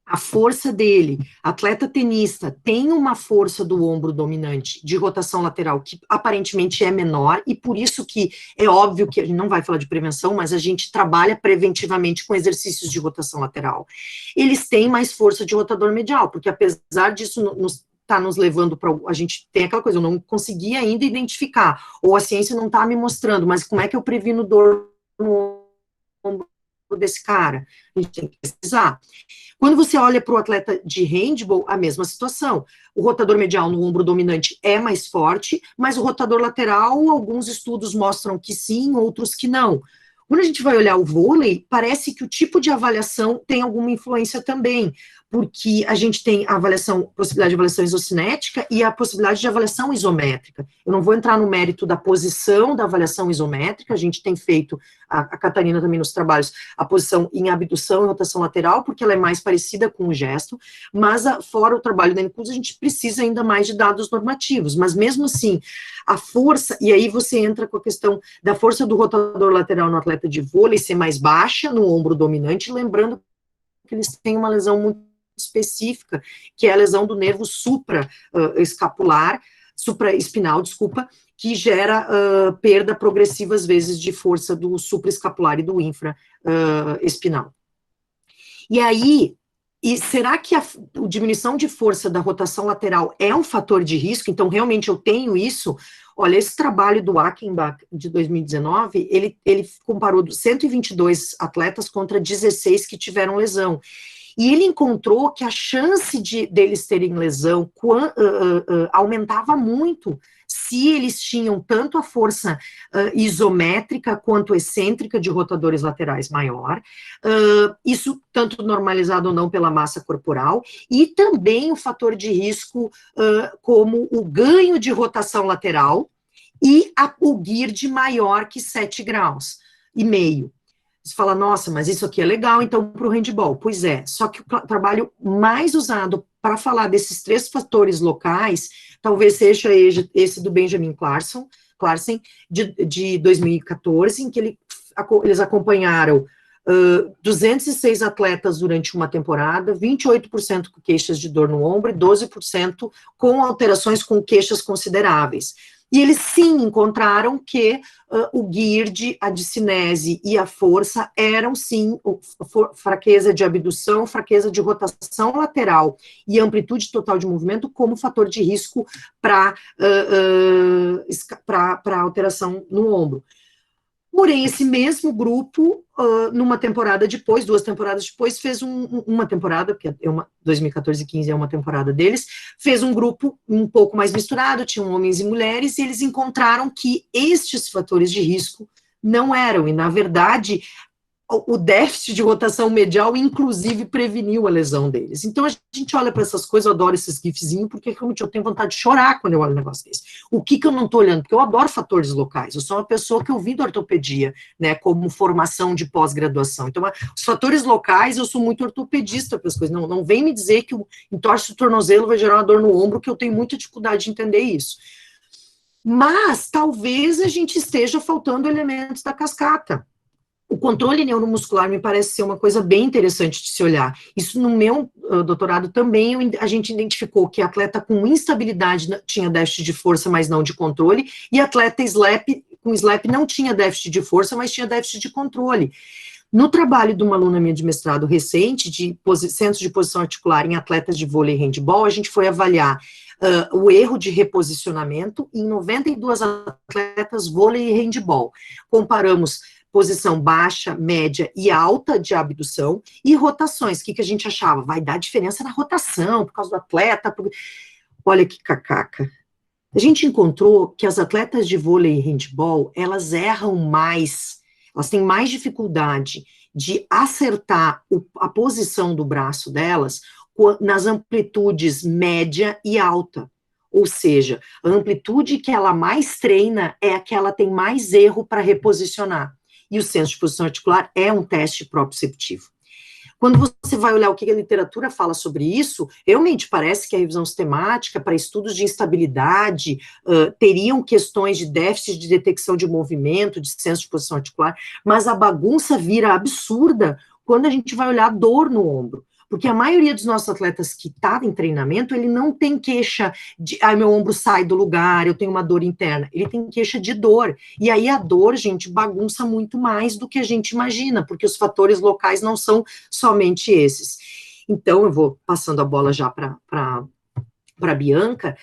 S2: a força dele, atleta tenista, tem uma força do ombro dominante de rotação lateral que aparentemente é menor, e por isso que é óbvio que a gente não vai falar de prevenção, mas a gente trabalha preventivamente com exercícios de rotação lateral. Eles têm mais força de rotador medial, porque apesar disso está nos levando para... A gente tem aquela coisa, eu não consegui ainda identificar, ou a ciência não está me mostrando, mas como é que eu previno dor no ombro desse cara? A gente tem que pesquisar. Quando você olha para o atleta de handball, a mesma situação. O rotador medial no ombro dominante é mais forte, mas o rotador lateral, alguns estudos mostram que sim, outros que não. Quando a gente vai olhar o vôlei, parece que o tipo de avaliação tem alguma influência também, porque a gente tem a possibilidade de avaliação isocinética e a possibilidade de avaliação isométrica. Eu não vou entrar no mérito da posição da avaliação isométrica, a gente tem feito, a Catarina também nos trabalhos, a posição em abdução e rotação lateral, porque ela é mais parecida com o gesto, mas fora o trabalho da Inclusa, a gente precisa ainda mais de dados normativos, mas mesmo assim, a força, e aí você entra com a questão da força do rotador lateral no atleta de vôlei ser mais baixa no ombro dominante, lembrando que eles têm uma lesão muito específica, que é a lesão do nervo supraespinal, que gera perda progressiva, às vezes, de força do supraescapular e do infraespinal. E aí, será que a diminuição de força da rotação lateral é um fator de risco? Então, realmente, eu tenho isso? Olha, esse trabalho do Achenbach, de 2019, ele comparou 122 atletas contra 16 que tiveram lesão. E ele encontrou que a chance deles terem lesão aumentava muito se eles tinham tanto a força isométrica quanto excêntrica de rotadores laterais maior, isso tanto normalizado ou não pela massa corporal, e também o fator de risco como o ganho de rotação lateral e o GIRD maior que 7 graus e meio. Você fala, nossa, mas isso aqui é legal, então, para o handball. Pois é, só que o trabalho mais usado para falar desses 3 fatores locais, talvez seja esse do Benjamin Clarkson, de 2014, em que eles acompanharam 206 atletas durante uma temporada, 28% com queixas de dor no ombro e 12% com alterações com queixas consideráveis. E eles sim encontraram que o GIRD, a discinese e a força eram sim fraqueza de abdução, fraqueza de rotação lateral e amplitude total de movimento como fator de risco para alteração no ombro. Porém, esse mesmo grupo, numa temporada depois, 2 temporadas depois, fez uma temporada, porque 2014 e 15 é uma temporada deles, fez um grupo um pouco mais misturado, tinham homens e mulheres, e eles encontraram que estes fatores de risco não eram, e na verdade, o déficit de rotação medial, inclusive, preveniu a lesão deles. Então, a gente olha para essas coisas, eu adoro esses gifzinhos, porque realmente eu tenho vontade de chorar quando eu olho um negócio desse. O que eu não estou olhando? Porque eu adoro fatores locais, eu sou uma pessoa que eu vim da ortopedia, né, como formação de pós-graduação. Então, os fatores locais, eu sou muito ortopedista para as coisas, não vem me dizer que o entorse do tornozelo vai gerar uma dor no ombro, que eu tenho muita dificuldade de entender isso. Mas, talvez a gente esteja faltando elementos da cascata. O controle neuromuscular me parece ser uma coisa bem interessante de se olhar. Isso no meu doutorado também, a gente identificou que atleta com instabilidade tinha déficit de força, mas não de controle, e atleta com SLAP não tinha déficit de força, mas tinha déficit de controle. No trabalho de uma aluna minha de mestrado recente, de centro de posição articular em atletas de vôlei e handball, a gente foi avaliar o erro de reposicionamento em 92 atletas vôlei e handball. Comparamos posição baixa, média e alta de abdução, e rotações. O que a gente achava? Vai dar diferença na rotação, por causa do atleta. Olha que cacaca. A gente encontrou que as atletas de vôlei e handball, elas erram mais, elas têm mais dificuldade de acertar a posição do braço delas nas amplitudes média e alta. Ou seja, a amplitude que ela mais treina é a que ela tem mais erro para reposicionar. E o senso de posição articular é um teste proprioceptivo. Quando você vai olhar o que a literatura fala sobre isso, realmente parece que a revisão sistemática para estudos de instabilidade teriam questões de déficit de detecção de movimento, de senso de posição articular, mas a bagunça vira absurda quando a gente vai olhar dor no ombro. Porque a maioria dos nossos atletas que está em treinamento, ele não tem queixa de, meu ombro sai do lugar, eu tenho uma dor interna. Ele tem queixa de dor. E aí a dor, gente, bagunça muito mais do que a gente imagina, porque os fatores locais não são somente esses. Então, eu vou passando a bola já para a Bianca.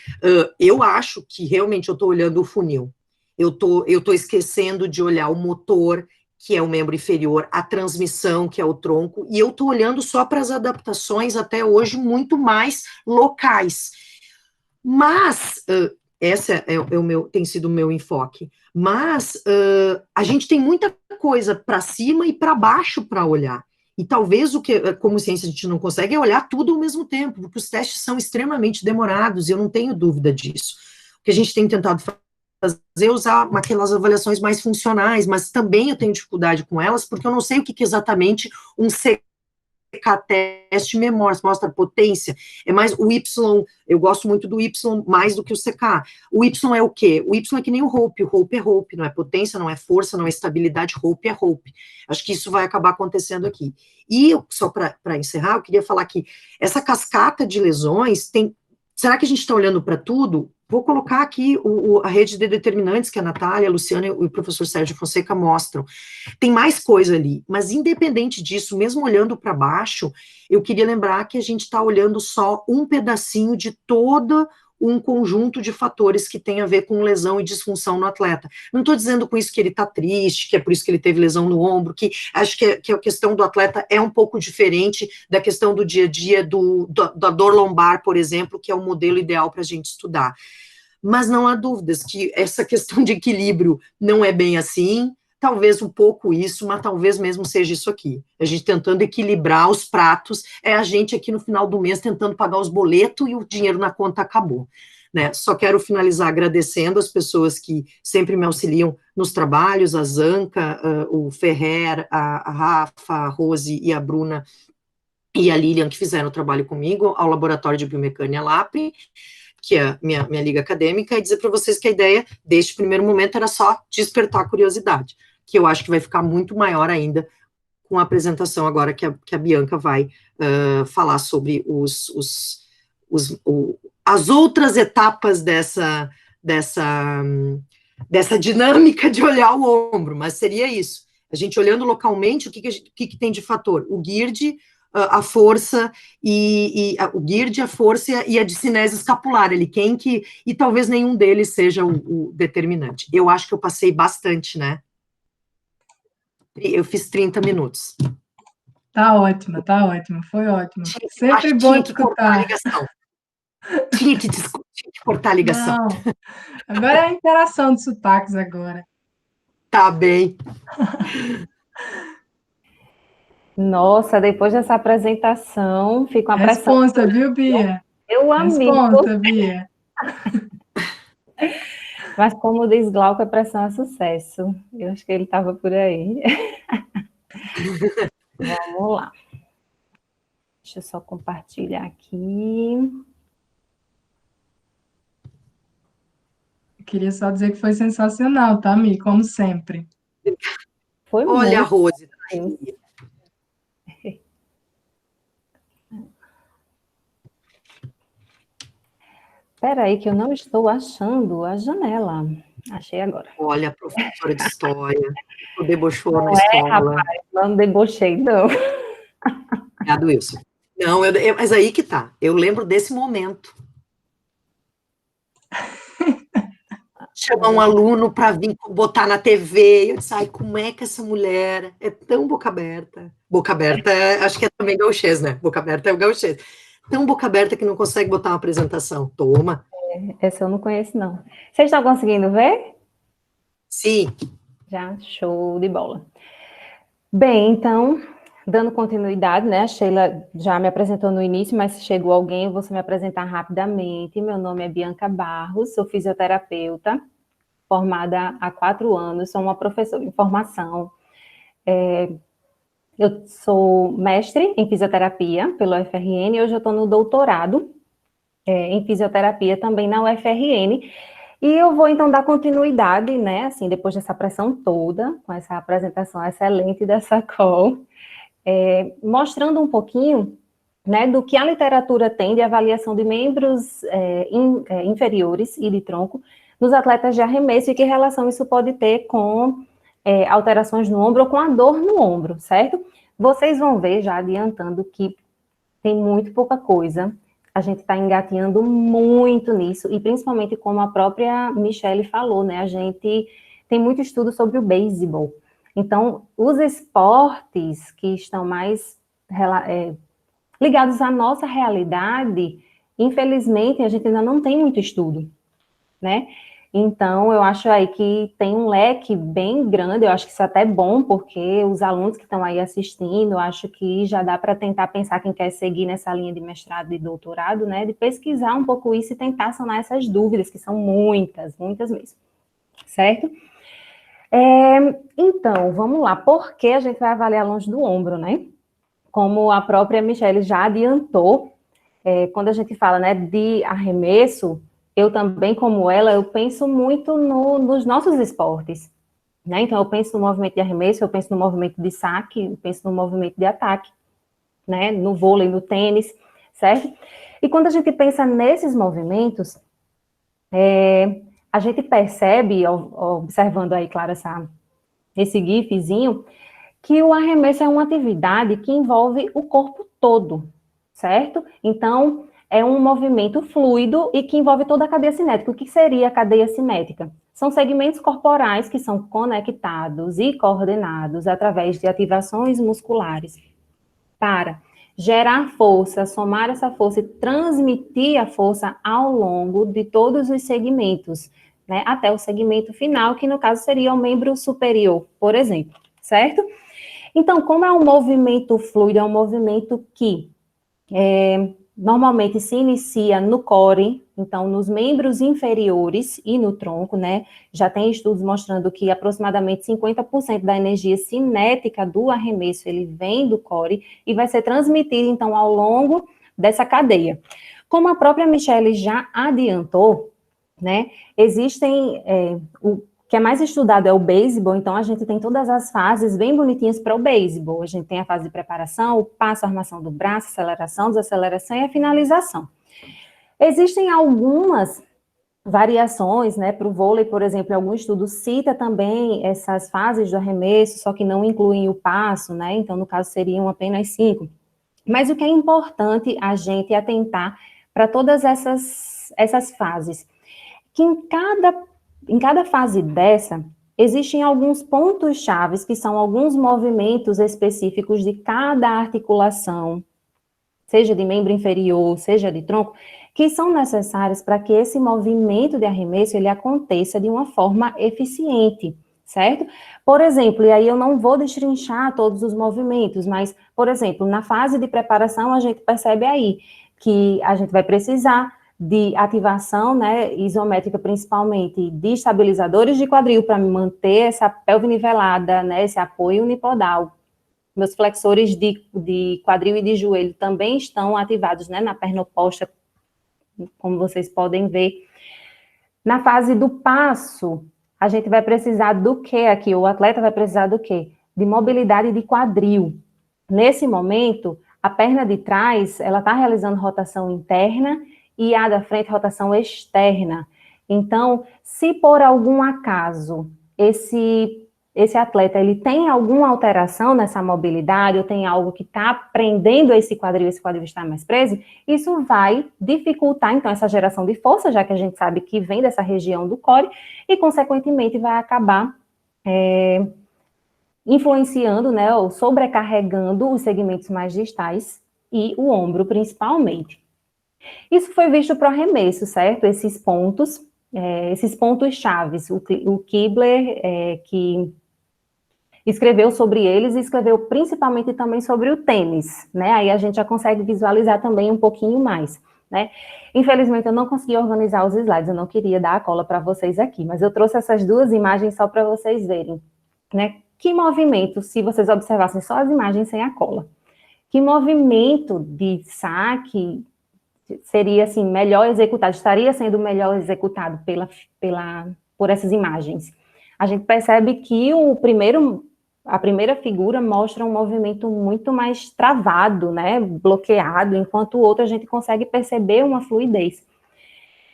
S2: Eu acho que realmente eu estou olhando o funil. Eu tô esquecendo de olhar o motor, que é o membro inferior, a transmissão, que é o tronco, e eu estou olhando só para as adaptações, até hoje, muito mais locais. Mas, essa tem sido o meu enfoque, mas a gente tem muita coisa para cima e para baixo para olhar. E talvez o que, como ciência, a gente não consegue é olhar tudo ao mesmo tempo, porque os testes são extremamente demorados, e eu não tenho dúvida disso. O que a gente tem tentado fazer, usar aquelas avaliações mais funcionais, mas também eu tenho dificuldade com elas, porque eu não sei o que exatamente um CK-teste me mostra potência, é mais o Y, eu gosto muito do Y mais do que o CK. O Y é o quê? O Y é que nem o Hope é Hope, não é potência, não é força, não é estabilidade, Hope é Hope. Acho que isso vai acabar acontecendo aqui. E, só para encerrar, eu queria falar que essa cascata de lesões tem... Será que a gente está olhando para tudo? Vou colocar aqui a rede de determinantes que a Natália, a Luciana e o professor Sérgio Fonseca mostram. Tem mais coisa ali, mas independente disso, mesmo olhando para baixo, eu queria lembrar que a gente está olhando só um pedacinho de todo um conjunto de fatores que tem a ver com lesão e disfunção no atleta. Não estou dizendo com isso que ele está triste, que é por isso que ele teve lesão no ombro, que acho que a questão do atleta é um pouco diferente da questão do dia a dia, da dor lombar, por exemplo, que é o modelo ideal para a gente estudar. Mas não há dúvidas que essa questão de equilíbrio não é bem assim, talvez um pouco isso, mas talvez mesmo seja isso aqui. A gente tentando equilibrar os pratos, é a gente aqui no final do mês tentando pagar os boletos e o dinheiro na conta acabou. né? Só quero finalizar agradecendo as pessoas que sempre me auxiliam nos trabalhos, a Zanca, o Ferrer, a Rafa, a Rose e a Bruna e a Lilian, que fizeram o trabalho comigo, ao Laboratório de Biomecânica LAPRE, que é a minha liga acadêmica, e dizer para vocês que a ideia deste primeiro momento era só despertar a curiosidade, que eu acho que vai ficar muito maior ainda com a apresentação agora que a Bianca vai falar sobre as outras etapas dessa dinâmica de olhar o ombro, mas seria isso. A gente olhando localmente, o que tem de fator? O GIRD, a força, o GIRD, a força e a discinese escapular, e talvez nenhum deles seja o determinante. Eu acho que eu passei bastante, né? Eu fiz 30 minutos.
S3: Tá ótimo, foi ótimo. Sempre bom te escutar.
S2: Tinha que cortar a ligação.
S3: Não, agora é a interação de sotaques agora.
S2: Tá bem.
S5: Nossa, depois dessa apresentação, fica uma pressão.
S3: Responsa, viu, Bia?
S5: Eu amei.
S3: Responsa, Bia.
S5: Mas como diz Glauco, a pressão é sucesso. Eu acho que ele estava por aí. Vamos lá. Deixa eu só compartilhar aqui.
S3: Eu queria só dizer que foi sensacional, tá, Mi? Como sempre.
S5: Foi
S2: Olha,
S5: muito.
S2: Rose.
S5: Espera aí, que eu não estou achando a janela. Achei agora.
S2: Olha, professora de história, o debochou na escola.
S5: Rapaz, não debochei, não.
S2: É a do Wilson. Não, mas aí que tá. Eu lembro desse momento. Chamar um aluno para vir botar na TV, eu disse, ai, como é que essa mulher é tão boca aberta? Boca aberta, acho que é também gauchês, né? Boca aberta é o gauchês. Tão boca aberta que não consegue botar uma apresentação. Toma.
S5: Essa eu não conheço, não. Vocês estão conseguindo ver?
S2: Sim.
S5: Já, show de bola. Bem, então, dando continuidade, né? A Sheila já me apresentou no início, mas se chegou alguém, eu vou me apresentar rapidamente. Meu nome é Bianca Barros, sou fisioterapeuta, formada há 4 anos, sou uma professora em formação. Eu sou mestre em fisioterapia pelo UFRN, hoje eu estou no doutorado em fisioterapia também na UFRN, e eu vou então dar continuidade, né, assim, depois dessa pressão toda, com essa apresentação excelente dessa call, mostrando um pouquinho, né, do que a literatura tem de avaliação de membros inferiores e de tronco nos atletas de arremesso e que relação isso pode ter com alterações no ombro ou com a dor no ombro, certo? Vocês vão ver, já adiantando, que tem muito pouca coisa, a gente está engatinhando muito nisso, e principalmente como a própria Michele falou, né, a gente tem muito estudo sobre o beisebol. Então, os esportes que estão mais ligados à nossa realidade, infelizmente, a gente ainda não tem muito estudo, né? Então, eu acho aí que tem um leque bem grande, eu acho que isso é até bom, porque os alunos que estão aí assistindo, eu acho que já dá para tentar pensar quem quer seguir nessa linha de mestrado e doutorado, né, de pesquisar um pouco isso e tentar sanar essas dúvidas, que são muitas, muitas mesmo, certo? Então, vamos lá, por que a gente vai avaliar longe do ombro, né? Como a própria Michele já adiantou, quando a gente fala, né, de arremesso, eu também, como ela, eu penso muito nos nossos esportes, né? Então, eu penso no movimento de arremesso, eu penso no movimento de saque, eu penso no movimento de ataque, né? No vôlei, no tênis, certo? E quando a gente pensa nesses movimentos, a gente percebe, observando aí, claro, esse gifzinho, que o arremesso é uma atividade que envolve o corpo todo, certo? Então, é um movimento fluido e que envolve toda a cadeia cinética. O que seria a cadeia cinética? São segmentos corporais que são conectados e coordenados através de ativações musculares para gerar força, somar essa força e transmitir a força ao longo de todos os segmentos, né, até o segmento final, que no caso seria o membro superior, por exemplo, certo? Então, como é um movimento fluido, é um movimento que normalmente se inicia no core, então nos membros inferiores e no tronco, né? Já tem estudos mostrando que aproximadamente 50% da energia cinética do arremesso, ele vem do core e vai ser transmitido, então, ao longo dessa cadeia. Como a própria Michelle já adiantou, né, existem, o que é mais estudado é o beisebol, então a gente tem todas as fases bem bonitinhas para o beisebol. A gente tem a fase de preparação, o passo, a armação do braço, aceleração, desaceleração e a finalização. Existem algumas variações, né, para o vôlei, por exemplo, algum estudo cita também essas fases do arremesso, só que não incluem o passo, né, então no caso seriam apenas 5. Mas o que é importante a gente atentar para todas essas fases, que em cada fase dessa, existem alguns pontos chaves, que são alguns movimentos específicos de cada articulação, seja de membro inferior, seja de tronco, que são necessários para que esse movimento de arremesso ele aconteça de uma forma eficiente, certo? Por exemplo, e aí eu não vou destrinchar todos os movimentos, mas, por exemplo, na fase de preparação, a gente percebe aí que a gente vai precisar de ativação, né, isométrica principalmente, de estabilizadores de quadril para manter essa pelve nivelada, né, esse apoio unipodal. Meus flexores de quadril e de joelho também estão ativados, né, na perna oposta, como vocês podem ver. Na fase do passo, a gente vai precisar do quê aqui? O atleta vai precisar do quê? De mobilidade de quadril. Nesse momento, a perna de trás, ela está realizando rotação interna e a da frente, rotação externa. Então, se por algum acaso esse atleta ele tem alguma alteração nessa mobilidade, ou tem algo que está prendendo esse quadril está mais preso, isso vai dificultar, então, essa geração de força, já que a gente sabe que vem dessa região do core, e, consequentemente, vai acabar influenciando, né, ou sobrecarregando os segmentos mais distais e o ombro, principalmente. Isso foi visto para o arremesso, certo? Esses pontos chaves. O Kibler, que escreveu sobre eles, e escreveu principalmente também sobre o tênis, né? Aí a gente já consegue visualizar também um pouquinho mais, né? Infelizmente, eu não consegui organizar os slides, eu não queria dar a cola para vocês aqui, mas eu trouxe essas duas imagens só para vocês verem, né? Que movimento, se vocês observassem só as imagens sem a cola, que movimento de saque seria, assim, melhor executado, estaria sendo melhor executado por essas imagens. A gente percebe que a primeira figura mostra um movimento muito mais travado, né, bloqueado, enquanto o outro a gente consegue perceber uma fluidez.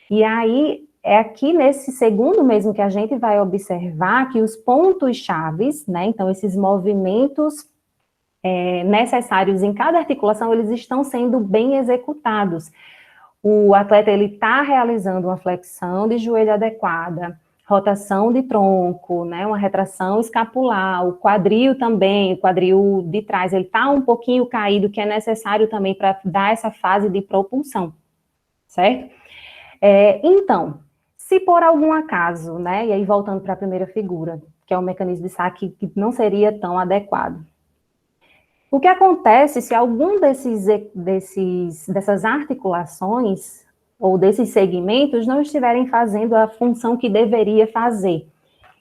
S5: E aí, é aqui nesse segundo mesmo que a gente vai observar que os pontos chaves, né, então esses movimentos necessários em cada articulação, eles estão sendo bem executados. O atleta, ele está realizando uma flexão de joelho adequada, rotação de tronco, né, uma retração escapular, o quadril também, o quadril de trás, ele está um pouquinho caído, que é necessário também para dar essa fase de propulsão, certo? Então, se por algum acaso, né, e aí voltando para a primeira figura, que é o mecanismo de saque que não seria tão adequado, o que acontece se algum dessas articulações ou desses segmentos não estiverem fazendo a função que deveria fazer?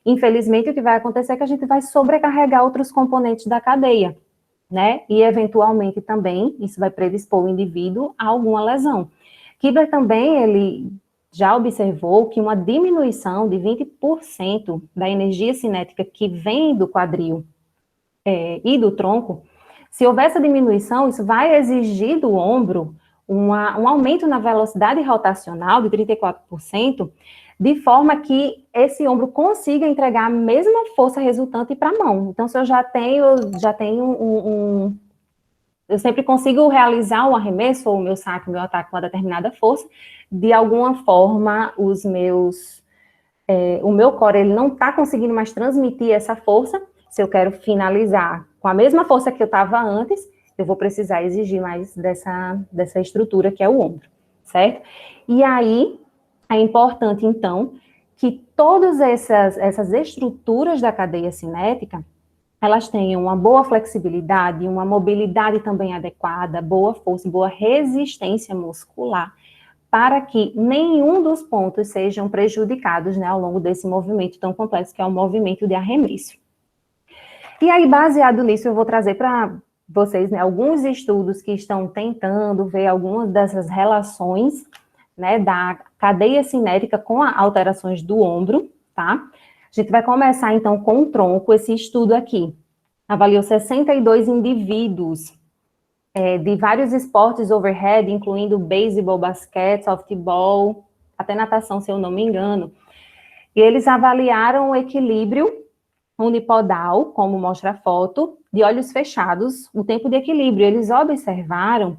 S5: Infelizmente, o que vai acontecer é que a gente vai sobrecarregar outros componentes da cadeia, né? E, eventualmente, também, isso vai predispor o indivíduo a alguma lesão. Kibler também, ele já observou que uma diminuição de 20% da energia cinética que vem do quadril e do tronco, se houver essa diminuição, isso vai exigir do ombro um aumento na velocidade rotacional de 34%, de forma que esse ombro consiga entregar a mesma força resultante para a mão. Então, se eu já tenho eu sempre consigo realizar um arremesso, ou o meu saque, o meu ataque com uma determinada força, de alguma forma, o meu core, ele não está conseguindo mais transmitir essa força. Se eu quero finalizar com a mesma força que eu estava antes, eu vou precisar exigir mais dessa estrutura que é o ombro, certo? E aí, é importante, então, que todas essas estruturas da cadeia cinética, elas tenham uma boa flexibilidade, uma mobilidade também adequada, boa força, boa resistência muscular, para que nenhum dos pontos sejam prejudicados, né, ao longo desse movimento tão complexo que é o movimento de arremesso. E aí, baseado nisso, eu vou trazer para vocês, né, alguns estudos que estão tentando ver algumas dessas relações, né, da cadeia cinética com alterações do ombro, tá? A gente vai começar, então, com o tronco, esse estudo aqui. Avaliou 62 indivíduos de vários esportes overhead, incluindo beisebol, basquete, softball, até natação, se eu não me engano. E eles avaliaram o equilíbrio unipodal, como mostra a foto, de olhos fechados, o tempo de equilíbrio. Eles observaram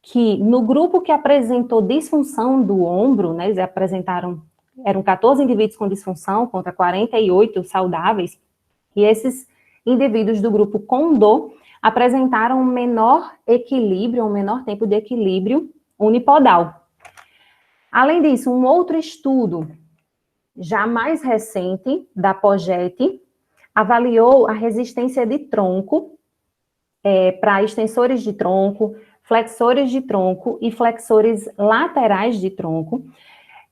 S5: que no grupo que apresentou disfunção do ombro, né, eles apresentaram, eram 14 indivíduos com disfunção contra 48 saudáveis, e esses indivíduos do grupo com dor apresentaram um menor equilíbrio, um menor tempo de equilíbrio unipodal. Além disso, um outro estudo, já mais recente, da POGET, avaliou a resistência de tronco para extensores de tronco, flexores de tronco e flexores laterais de tronco.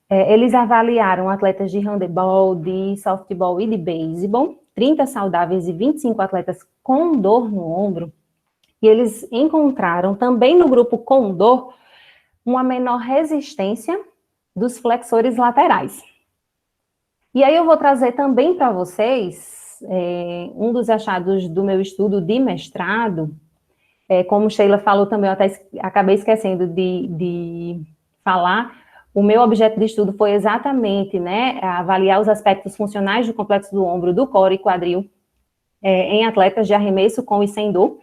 S5: Eles avaliaram atletas de handebol, de softball e de beisebol, 30 saudáveis e 25 atletas com dor no ombro, e eles encontraram também no grupo com dor uma menor resistência dos flexores laterais. E aí eu vou trazer também para vocês um dos achados do meu estudo de mestrado, como Sheila falou também, eu até acabei esquecendo de falar, o meu objeto de estudo foi exatamente, né, avaliar os aspectos funcionais do complexo do ombro, do core e quadril, em atletas de arremesso com e sem dor.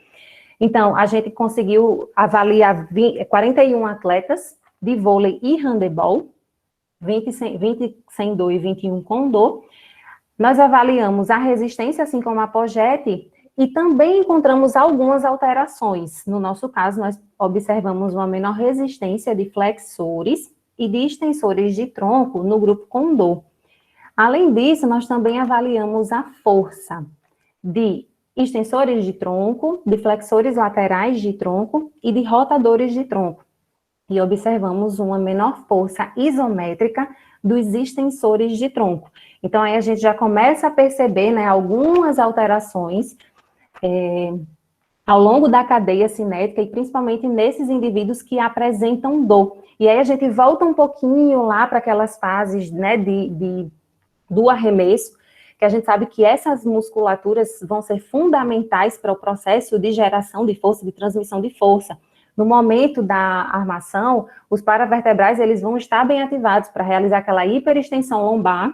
S5: Então, a gente conseguiu avaliar 41 atletas de vôlei e handebol, 20 sem dor e 21 com dor. Nós avaliamos a resistência, assim como a POGET, e também encontramos algumas alterações. No nosso caso, nós observamos uma menor resistência de flexores e de extensores de tronco no grupo com dor. Além disso, nós também avaliamos a força de extensores de tronco, de flexores laterais de tronco e de rotadores de tronco. E observamos uma menor força isométrica dos extensores de tronco. Então, aí a gente já começa a perceber, né, algumas alterações ao longo da cadeia cinética e principalmente nesses indivíduos que apresentam dor. E aí a gente volta um pouquinho lá para aquelas fases, né, do arremesso, que a gente sabe que essas musculaturas vão ser fundamentais para o processo de geração de força, de transmissão de força. No momento da armação, os paravertebrais eles vão estar bem ativados para realizar aquela hiperextensão lombar.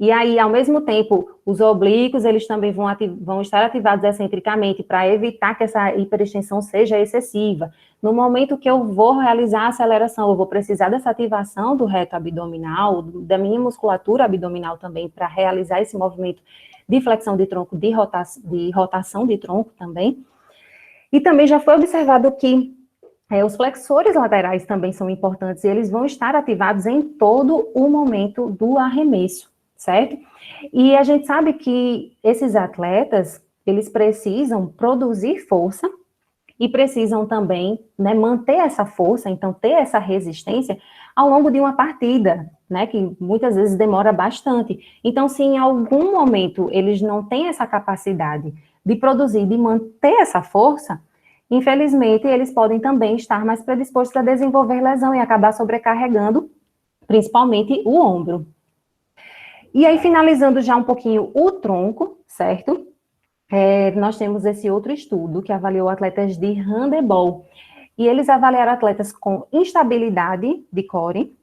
S5: E aí, ao mesmo tempo, os oblíquos, eles também vão estar ativados excentricamente para evitar que essa hiperextensão seja excessiva. No momento que eu vou realizar a aceleração, eu vou precisar dessa ativação do reto abdominal, da minha musculatura abdominal também, para realizar esse movimento de flexão de tronco, de rotação de tronco também. E também já foi observado que os flexores laterais também são importantes, e eles vão estar ativados em todo o momento do arremesso, certo? E a gente sabe que esses atletas, eles precisam produzir força e precisam também, né, manter essa força, então ter essa resistência ao longo de uma partida, né, que muitas vezes demora bastante. Então, se em algum momento eles não têm essa capacidade de produzir, de manter essa força, infelizmente, eles podem também estar mais predispostos a desenvolver lesão e acabar sobrecarregando, principalmente o ombro. E aí, finalizando já um pouquinho o tronco, certo? Nós temos esse outro estudo que avaliou atletas de handebol. E eles avaliaram atletas com instabilidade de core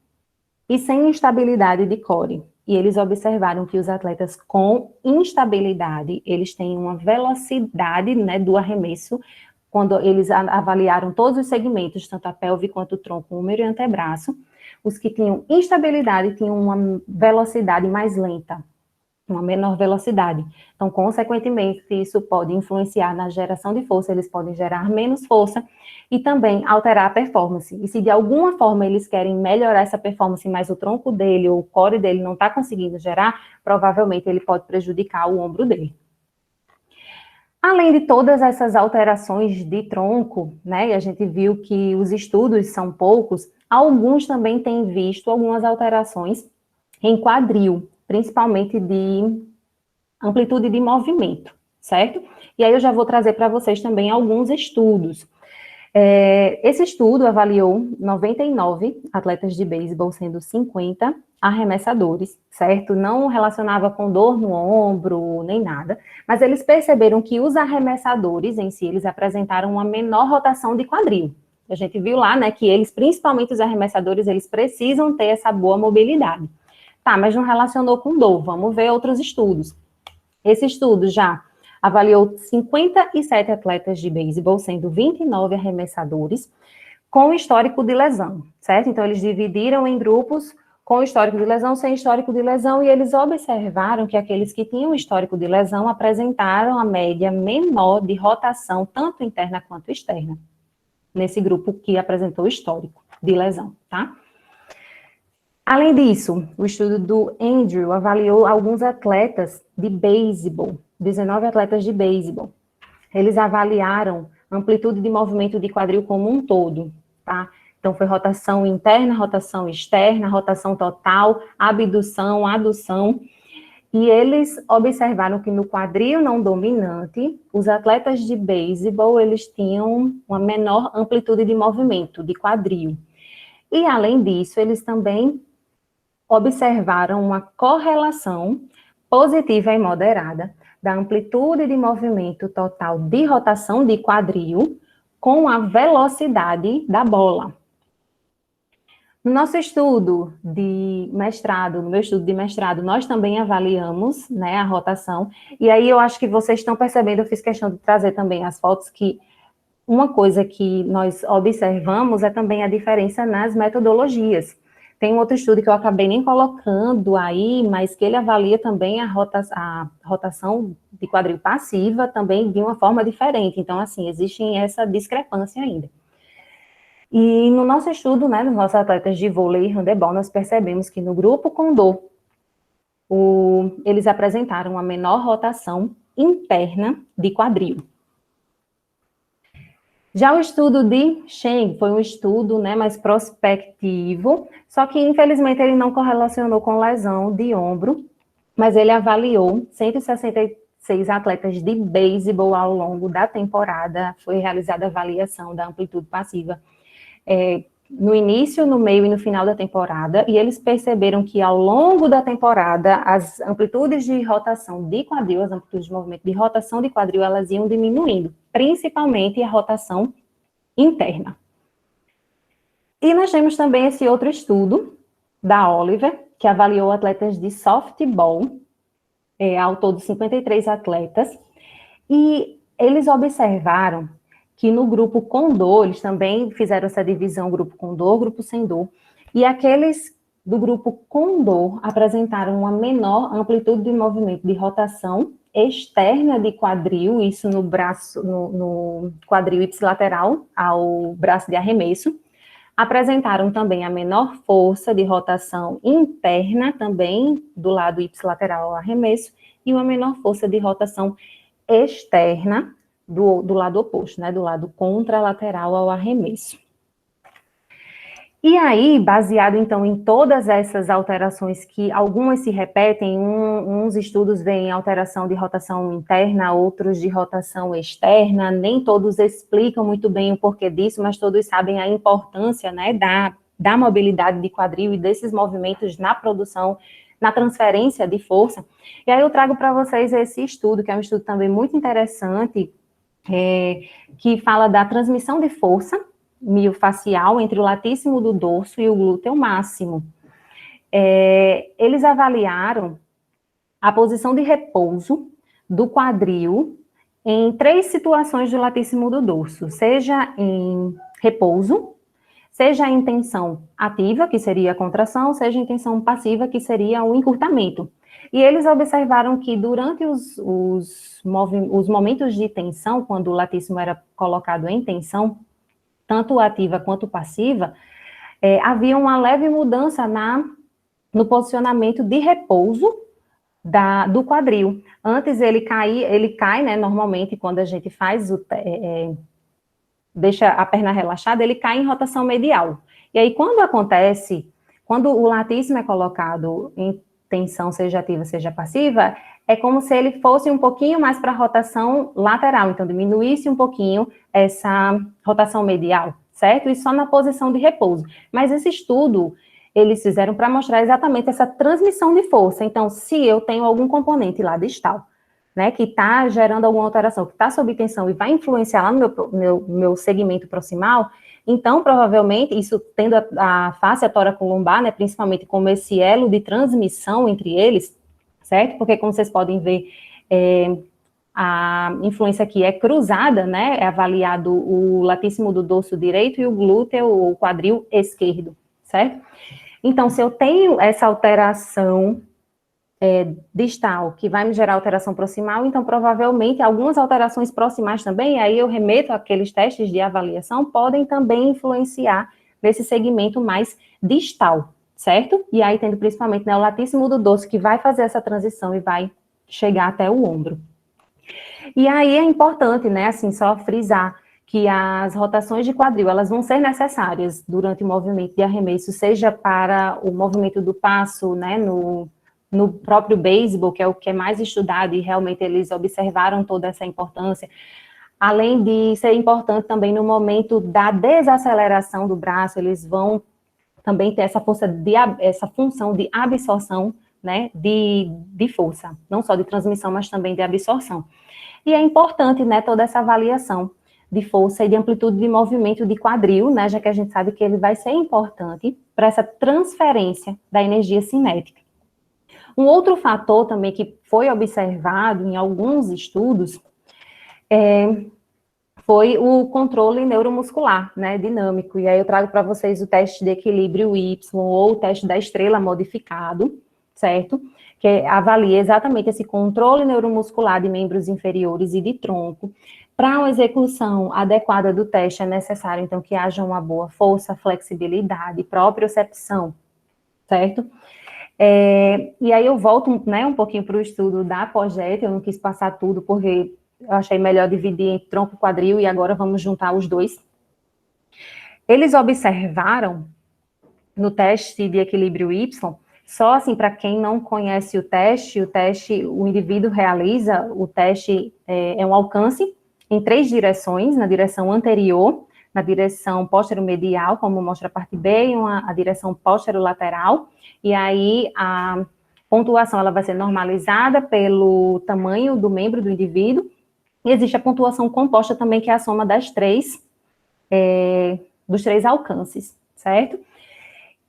S5: e sem instabilidade de core. E eles observaram que os atletas com instabilidade, eles têm uma velocidade, né, do arremesso, quando eles avaliaram todos os segmentos, tanto a pelve quanto o tronco, húmero e antebraço. Os que tinham instabilidade tinham uma velocidade mais lenta. uma menor velocidade. Então, consequentemente, isso pode influenciar na geração de força, eles podem gerar menos força e também alterar a performance. E se de alguma forma eles querem melhorar essa performance, mas o tronco dele ou o core dele não está conseguindo gerar, provavelmente ele pode prejudicar o ombro dele. Além de todas essas alterações de tronco, né, e a gente viu que os estudos são poucos, alguns também têm visto algumas alterações em quadril, principalmente de amplitude de movimento, certo? E aí eu já vou trazer para vocês também alguns estudos. Esse estudo avaliou 99 atletas de beisebol, sendo 50 arremessadores, certo? Não relacionava com dor no ombro, nem nada, mas eles perceberam que os arremessadores em si, eles apresentaram uma menor rotação de quadril. A gente viu lá, né, que eles, principalmente os arremessadores, eles precisam ter essa boa mobilidade. Tá, mas não relacionou com dor, vamos ver outros estudos. Esse estudo já avaliou 57 atletas de beisebol, sendo 29 arremessadores, com histórico de lesão, certo? Então, eles dividiram em grupos com histórico de lesão, sem histórico de lesão, e eles observaram que aqueles que tinham histórico de lesão apresentaram a média menor de rotação, tanto interna quanto externa, nesse grupo que apresentou histórico de lesão, tá? Além disso, o estudo do Andrew avaliou alguns atletas de beisebol, 19 atletas de beisebol. Eles avaliaram amplitude de movimento de quadril como um todo, tá? Então, foi rotação interna, rotação externa, rotação total, abdução, adução. E eles observaram que no quadril não dominante, os atletas de beisebol, eles tinham uma menor amplitude de movimento de quadril. E, além disso, eles também observaram uma correlação positiva e moderada da amplitude de movimento total de rotação de quadril com a velocidade da bola. No nosso estudo de mestrado, no meu estudo de mestrado, nós também avaliamos, né, a rotação, e aí eu acho que vocês estão percebendo, eu fiz questão de trazer também as fotos, que uma coisa que nós observamos é também a diferença nas metodologias. Tem um outro estudo que eu acabei nem colocando aí, mas que ele avalia também a rotação de quadril passiva também de uma forma diferente. Então, assim, existe essa discrepância ainda. E no nosso estudo, né, dos nossos atletas de vôlei e handebol, nós percebemos que no grupo com dor, eles apresentaram uma menor rotação interna de quadril. Já o estudo de Cheng foi um estudo, né, mais prospectivo, só que, infelizmente, ele não correlacionou com lesão de ombro, mas ele avaliou 166 atletas de beisebol ao longo da temporada, foi realizada a avaliação da amplitude passiva no início, no meio e no final da temporada, e eles perceberam que ao longo da temporada, as amplitudes de rotação de quadril, as amplitudes de movimento de rotação de quadril, elas iam diminuindo, principalmente a rotação interna. E nós temos também esse outro estudo da Oliver, que avaliou atletas de softball, ao todo 53 atletas, e eles observaram que no grupo com dor, eles também fizeram essa divisão, grupo com dor, grupo sem dor, e aqueles do grupo com dor apresentaram uma menor amplitude de movimento de rotação externa de quadril, isso no braço, no quadril ipsilateral ao braço de arremesso, apresentaram também a menor força de rotação interna também do lado ipsilateral ao arremesso e uma menor força de rotação externa do lado oposto, né, do lado contralateral ao arremesso. E aí, baseado, então, em todas essas alterações, que algumas se repetem, uns estudos veem alteração de rotação interna, outros de rotação externa, nem todos explicam muito bem o porquê disso, mas todos sabem a importância, né, da mobilidade de quadril e desses movimentos na produção, na transferência de força. E aí eu trago para vocês esse estudo, que é um estudo também muito interessante, que fala da transmissão de força miofacial entre o latíssimo do dorso e o glúteo máximo. Eles avaliaram a posição de repouso do quadril em 3 situações do latíssimo do dorso, seja em repouso, seja a intenção ativa, que seria a contração, seja a intenção passiva, que seria o encurtamento. E eles observaram que durante os momentos de tensão, quando o latíssimo era colocado em tensão, tanto ativa quanto passiva, havia uma leve mudança no posicionamento de repouso do quadril. Antes ele cai, né, normalmente quando a gente faz deixa a perna relaxada, ele cai em rotação medial. E aí quando o latíssimo é colocado em tensão, seja ativa, seja passiva, é como se ele fosse um pouquinho mais para a rotação lateral, então diminuísse um pouquinho essa rotação medial, certo? E só na posição de repouso. Mas esse estudo, eles fizeram para mostrar exatamente essa transmissão de força. Então, se eu tenho algum componente lá distal, né, que está gerando alguma alteração, que está sob tensão e vai influenciar lá no meu segmento proximal, então, provavelmente, isso tendo a face tóraco-lombar, né, principalmente como esse elo de transmissão entre eles, certo? Porque, como vocês podem ver, a influência aqui é cruzada, né, é avaliado o latíssimo do dorso direito e o glúteo, o quadril esquerdo, certo? Então, se eu tenho essa alteração distal, que vai me gerar alteração proximal, então provavelmente algumas alterações proximais também, aí eu remeto àqueles testes de avaliação, podem também influenciar nesse segmento mais distal, certo? E aí tendo principalmente, né, o latíssimo do dorso, que vai fazer essa transição e vai chegar até o ombro. E aí é importante, né, assim, só frisar que as rotações de quadril, elas vão ser necessárias durante o movimento de arremesso, seja para o movimento do passo, né, no próprio beisebol, que é o que é mais estudado, e realmente eles observaram toda essa importância, além de ser importante também no momento da desaceleração do braço, eles vão também ter essa função de absorção, né, de força, não só de transmissão, mas também de absorção. E é importante, né, toda essa avaliação de força e de amplitude de movimento de quadril, né, já que a gente sabe que ele vai ser importante para essa transferência da energia cinética. Um outro fator também que foi observado em alguns estudos foi o controle neuromuscular, né, dinâmico. E aí eu trago para vocês o teste de equilíbrio Y ou o teste da estrela modificado, certo? Que avalia exatamente esse controle neuromuscular de membros inferiores e de tronco. Para uma execução adequada do teste é necessário, então, que haja uma boa força, flexibilidade, propriocepção, certo? E aí eu volto, né, um pouquinho para o estudo da Poget, eu não quis passar tudo, porque eu achei melhor dividir em tronco e quadril, e agora vamos juntar os dois. Eles observaram, no teste de equilíbrio Y, só assim, para quem não conhece o teste, o indivíduo realiza, o teste é um alcance em 3 direções, na direção anterior, na direção póstero-medial, como mostra a parte B, e a direção póstero-lateral, e aí a pontuação ela vai ser normalizada pelo tamanho do membro do indivíduo, e existe a pontuação composta também, que é a soma dos 3 alcances, certo?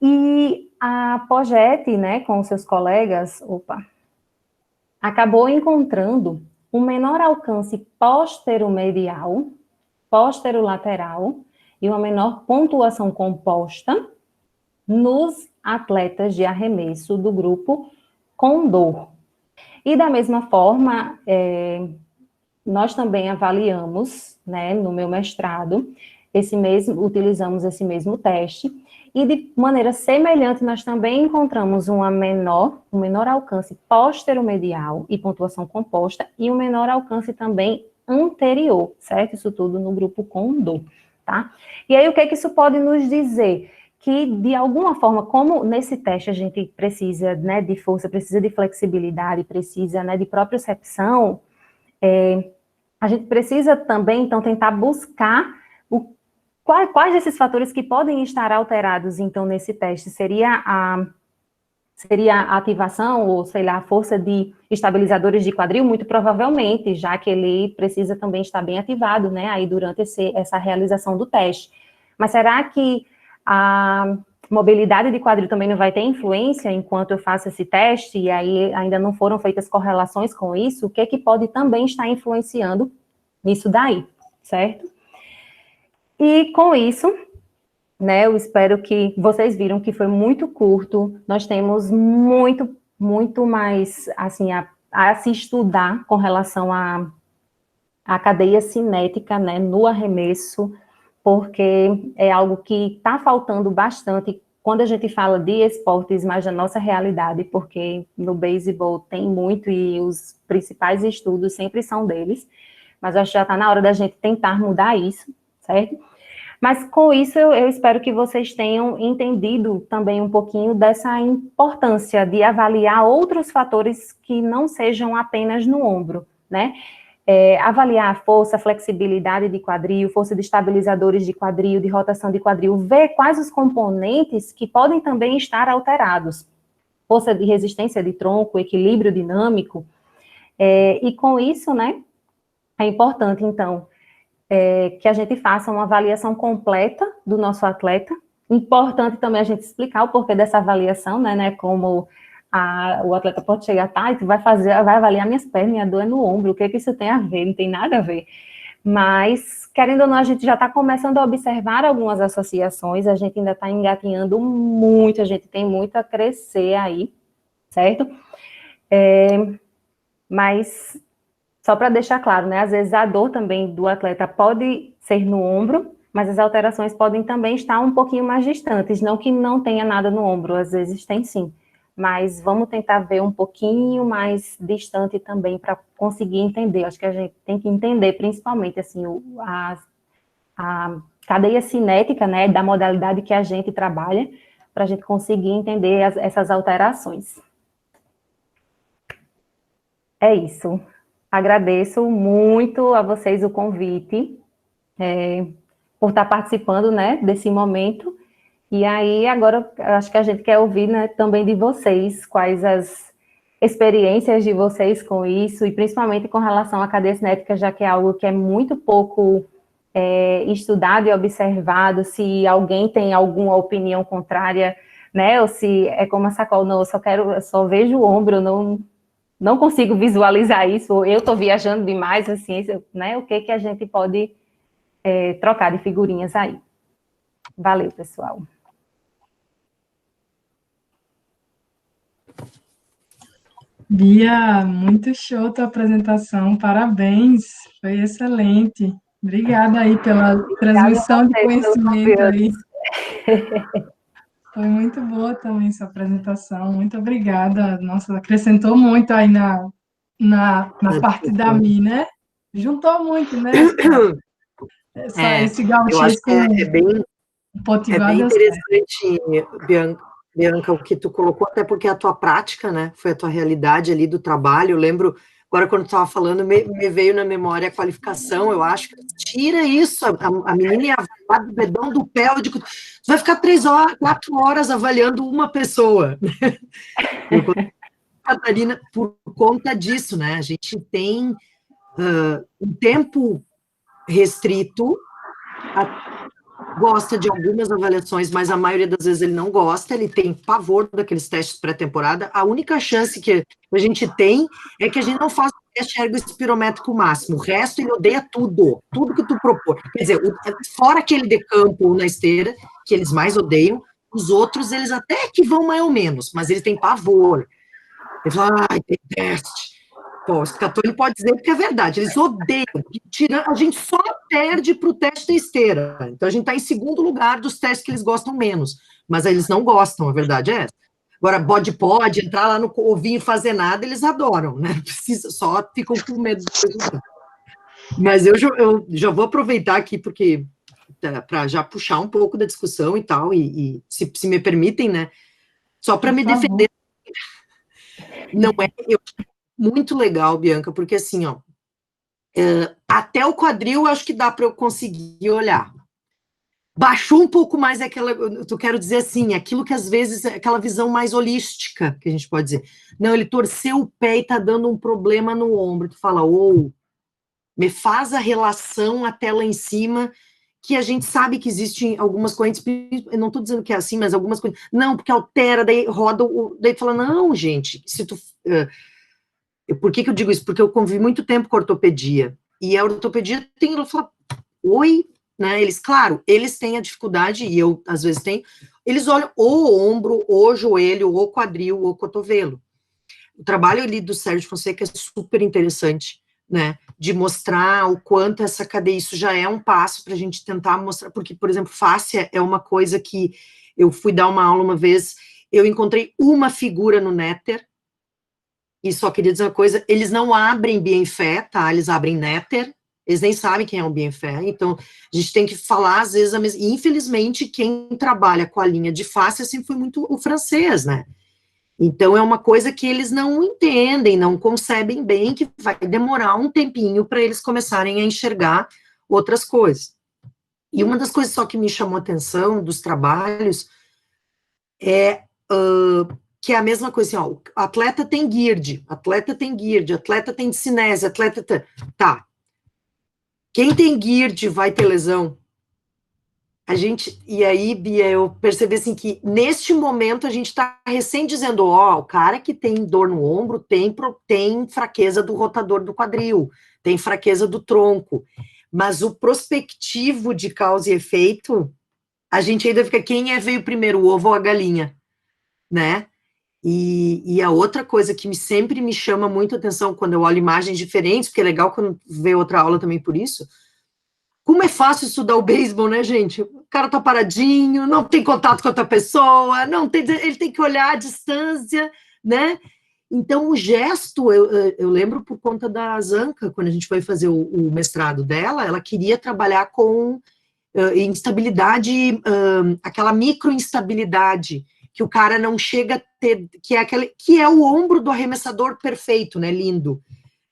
S5: E a Poget, né, com seus colegas, acabou encontrando um menor alcance póstero-medial, póstero-lateral, e uma menor pontuação composta nos atletas de arremesso do grupo Condor. E da mesma forma, nós também avaliamos, né, no meu mestrado, utilizamos esse mesmo teste, e de maneira semelhante, nós também encontramos um menor alcance póstero-medial e pontuação composta, e um menor alcance também anterior, certo? Isso tudo no grupo Condor, tá? E aí, o que é que isso pode nos dizer? Que, de alguma forma, como nesse teste a gente precisa, né, de força, precisa de flexibilidade, precisa, né, de propriocepção, a gente precisa também, então, tentar buscar quais desses fatores que podem estar alterados, então, nesse teste. Seria a ativação, ou, sei lá, a força de estabilizadores de quadril? Muito provavelmente, já que ele precisa também estar bem ativado, né, aí durante essa realização do teste. Mas será que a mobilidade de quadril também não vai ter influência enquanto eu faço esse teste, e aí ainda não foram feitas correlações com isso? O que é que pode também estar influenciando nisso daí, certo? E com isso, né? Eu espero que vocês viram que foi muito curto. Nós temos muito mais assim a se estudar com relação à cadeia cinética, né, no arremesso, porque é algo que está faltando bastante quando a gente fala de esportes, mas da nossa realidade, porque no beisebol tem muito e os principais estudos sempre são deles, mas acho que já está na hora da gente tentar mudar isso, certo? Mas com isso eu espero que vocês tenham entendido também um pouquinho dessa importância de avaliar outros fatores que não sejam apenas no ombro, né? Avaliar a força, a flexibilidade de quadril, força de estabilizadores de quadril, de rotação de quadril, ver quais os componentes que podem também estar alterados. Força de resistência de tronco, equilíbrio dinâmico, e com isso, né, é importante, então, que a gente faça uma avaliação completa do nosso atleta. Importante também a gente explicar o porquê dessa avaliação, né, como o atleta pode chegar, tá, e tu vai avaliar minhas pernas, minha dor é no ombro, o que isso tem a ver? Não tem nada a ver. Mas, querendo ou não, a gente já está começando a observar algumas associações, a gente ainda está engatinhando muito, a gente tem muito a crescer aí, certo? Mas, só para deixar claro, né, às vezes a dor também do atleta pode ser no ombro, mas as alterações podem também estar um pouquinho mais distantes, não que não tenha nada no ombro, às vezes tem sim. Mas vamos tentar ver um pouquinho mais distante também para conseguir entender. Acho que a gente tem que entender, principalmente, assim, a cadeia cinética, né, da modalidade que a gente trabalha, para a gente conseguir entender essas alterações. É isso. Agradeço muito a vocês o convite, por estar participando, né, desse momento. E aí, agora, acho que a gente quer ouvir, né, também de vocês, quais as experiências de vocês com isso, e principalmente com relação à cadeia cinética, já que é algo que é muito pouco estudado e observado, se alguém tem alguma opinião contrária, né, ou se é como a Sacol, não, eu só vejo o ombro, não consigo visualizar isso, ou eu estou viajando demais, assim, né, o que a gente pode trocar de figurinhas aí. Valeu, pessoal.
S3: Bia, muito show tua apresentação, parabéns, foi excelente. Obrigada aí pela transmissão de conhecimento aí. Foi muito boa também sua apresentação, muito obrigada. Nossa, acrescentou muito aí na parte da Mi, né? Juntou muito, né? Esse
S2: eu acho que é bem interessante, Bianca, o que tu colocou, até porque é a tua prática, né, foi a tua realidade ali do trabalho. Eu lembro, agora quando tu estava falando, me veio na memória a qualificação, eu acho que tira isso, a menina ia avaliar do dedão do pé, eu digo, tu vai ficar 4 horas avaliando uma pessoa. Catarina, por conta disso, né, a gente tem um tempo restrito, gosta de algumas avaliações, mas a maioria das vezes ele não gosta, ele tem pavor daqueles testes pré-temporada. A única chance que a gente tem é que a gente não faça o teste ergoespirométrico máximo, o resto ele odeia tudo que tu propor. Quer dizer, fora aquele de campo na esteira, que eles mais odeiam, os outros eles até que vão mais ou menos, mas eles têm pavor. Ele fala, tem teste. Pô, o Scatoni pode dizer porque é verdade, eles odeiam, a gente só perde para o teste da esteira, então a gente está em segundo lugar dos testes que eles gostam menos, mas eles não gostam, a verdade é essa. Agora, pode entrar lá no ovinho e fazer nada, eles adoram, né? Só ficam com medo do resultado. Mas eu já vou aproveitar aqui, porque para já puxar um pouco da discussão e tal, e se me permitem, né? Só para me defender. Não é muito legal, Bianca, porque assim, ó, até o quadril eu acho que dá para eu conseguir olhar. Baixou um pouco mais eu quero dizer assim, aquilo que às vezes, aquela visão mais holística, que a gente pode dizer. Não, ele torceu o pé e tá dando um problema no ombro. Tu fala, me faz a relação até lá em cima, que a gente sabe que existem algumas correntes, eu não tô dizendo que é assim, mas algumas correntes, não, porque altera, daí roda, daí tu fala, não, gente, se tu... Por que eu digo isso? Porque eu convivi muito tempo com a ortopedia, e a ortopedia ela fala, né? Eles, claro, eles têm a dificuldade, e eu, às vezes, tenho, eles olham ou o ombro, ou o joelho, ou o quadril, ou o cotovelo. O trabalho ali do Sérgio Fonseca é super interessante, né? De mostrar o quanto essa cadeia, isso já é um passo para a gente tentar mostrar, porque, por exemplo, fáscia é uma coisa que eu fui dar uma aula uma vez, eu encontrei uma figura no Néter, e só queria dizer uma coisa, eles não abrem Bienfait, tá? Eles abrem Néter, eles nem sabem quem é o Bienfait, então a gente tem que falar, às vezes, e infelizmente, quem trabalha com a linha de fáscia sempre foi muito o francês, né? Então, é uma coisa que eles não entendem, não concebem bem, que vai demorar um tempinho para eles começarem a enxergar outras coisas. E uma das coisas só que me chamou a atenção dos trabalhos é que é a mesma coisa, assim, ó, o atleta tem guirde, atleta tem cinese, tá. Quem tem guirde vai ter lesão. E aí, Bia, eu percebi assim que neste momento a gente está recém dizendo, ó, o cara que tem dor no ombro tem fraqueza do rotador do quadril, tem fraqueza do tronco, mas o prospectivo de causa e efeito, a gente ainda fica, quem veio primeiro, o ovo ou a galinha, né? E a outra coisa que sempre me chama muito a atenção quando eu olho imagens diferentes, porque é legal quando vê outra aula também por isso. Como é fácil estudar o beisebol, né, gente? O cara tá paradinho, não tem contato com outra pessoa, ele tem que olhar à distância, né? Então, o gesto, eu lembro por conta da Zanca, quando a gente foi fazer o mestrado dela, ela queria trabalhar com instabilidade, aquela microinstabilidade, que o cara não chega a ter, que é o ombro do arremessador perfeito, né, lindo,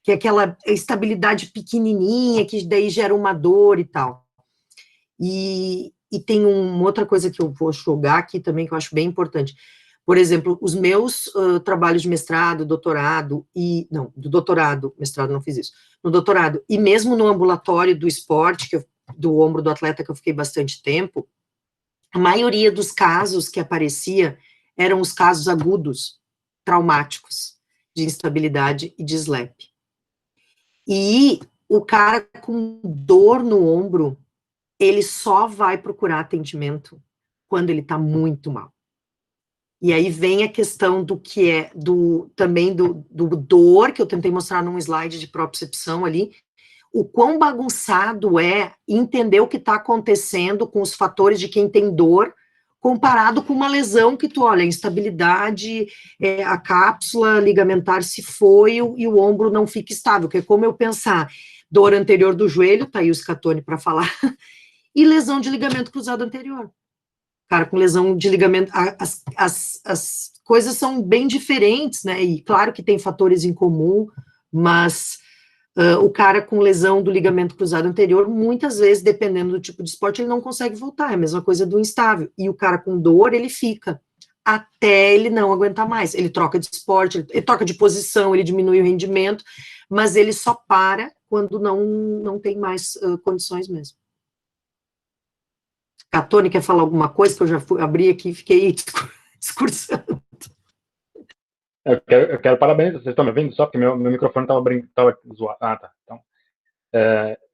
S2: que é aquela estabilidade pequenininha, que daí gera uma dor e tal. E tem uma outra coisa que eu vou jogar aqui também, que eu acho bem importante. Por exemplo, os meus trabalhos de mestrado, doutorado, do doutorado, mestrado não fiz isso, no doutorado, e mesmo no ambulatório do esporte, do ombro do atleta, que eu fiquei bastante tempo, a maioria dos casos que aparecia eram os casos agudos, traumáticos, de instabilidade e de SLAP. E o cara com dor no ombro, ele só vai procurar atendimento quando ele está muito mal. E aí vem a questão do que é, também do dor, que eu tentei mostrar num slide de propriocepção ali, o quão bagunçado é entender o que está acontecendo com os fatores de quem tem dor, comparado com uma lesão que tu olha, a instabilidade, a cápsula ligamentar se foi e o ombro não fica estável, que é como eu pensar, dor anterior do joelho, tá aí o Scatone para falar, e lesão de ligamento cruzado anterior. Cara, com lesão de ligamento, as coisas são bem diferentes, né, e claro que tem fatores em comum, mas o cara com lesão do ligamento cruzado anterior, muitas vezes, dependendo do tipo de esporte, ele não consegue voltar, é a mesma coisa do instável, e o cara com dor, ele fica, até ele não aguentar mais, ele troca de esporte, ele troca de posição, ele diminui o rendimento, mas ele só para quando não tem mais condições mesmo. A Tony quer falar alguma coisa, que eu já abri aqui e fiquei discursando.
S4: Eu quero parabenizar. Vocês estão me ouvindo só? Porque meu microfone estava zoado. Ah, tá. Então,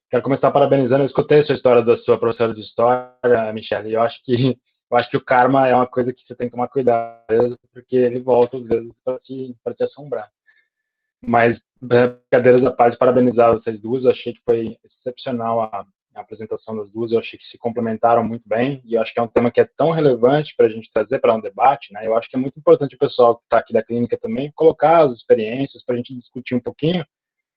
S4: quero começar parabenizando. Eu escutei a sua história da sua professora de história, Michelle, e eu acho que o karma é uma coisa que você tem que tomar cuidado, porque ele volta às vezes para te assombrar. Mas, brincadeiras à parte, parabenizar vocês duas. Eu achei que foi excepcional a apresentação das duas, eu achei que se complementaram muito bem, e eu acho que é um tema que é tão relevante para a gente trazer para um debate, né? Eu acho que é muito importante o pessoal que está aqui da clínica também colocar as experiências para a gente discutir um pouquinho,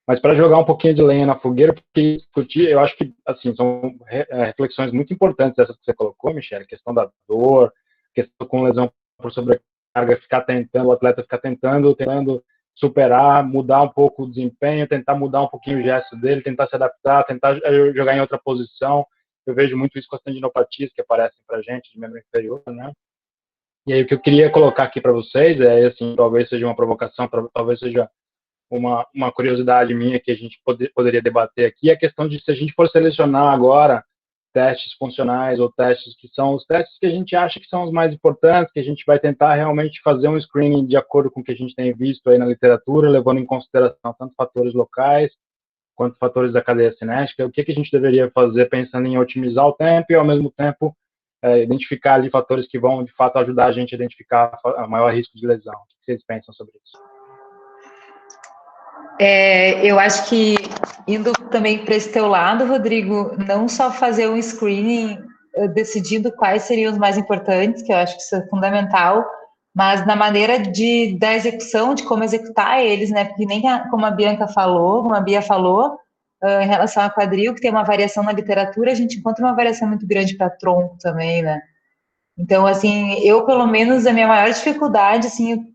S4: mas para jogar um pouquinho de lenha na fogueira, porque discutir, eu acho que, assim, são reflexões muito importantes essas que você colocou, Michelle, a questão da dor, questão com lesão por sobrecarga, o atleta ficar tentando superar, mudar um pouco o desempenho, tentar mudar um pouquinho o gesto dele, tentar se adaptar, tentar jogar em outra posição. Eu vejo muito isso com as tendinopatias que aparecem para a gente de membro inferior, né? E aí o que eu queria colocar aqui para vocês é, assim, talvez seja uma provocação, talvez seja uma curiosidade minha que a gente poderia debater aqui, é a questão de se a gente for selecionar agora testes funcionais ou testes que são os testes que a gente acha que são os mais importantes, que a gente vai tentar realmente fazer um screening de acordo com o que a gente tem visto aí na literatura, levando em consideração tanto fatores locais quanto fatores da cadeia cinética, o que a gente deveria fazer pensando em otimizar o tempo e, ao mesmo tempo, identificar ali fatores que vão, de fato, ajudar a gente a identificar o maior risco de lesão. O que vocês pensam sobre isso?
S1: Eu acho que, indo também para esse teu lado, Rodrigo, não só fazer um screening decidindo quais seriam os mais importantes, que eu acho que isso é fundamental, mas na maneira da execução, de como executar eles, né? Porque nem como a Bianca falou, como a Bia falou, em relação a quadril, que tem uma variação na literatura, a gente encontra uma variação muito grande para tronco também, né? Então, assim, eu, pelo menos, a minha maior dificuldade, assim,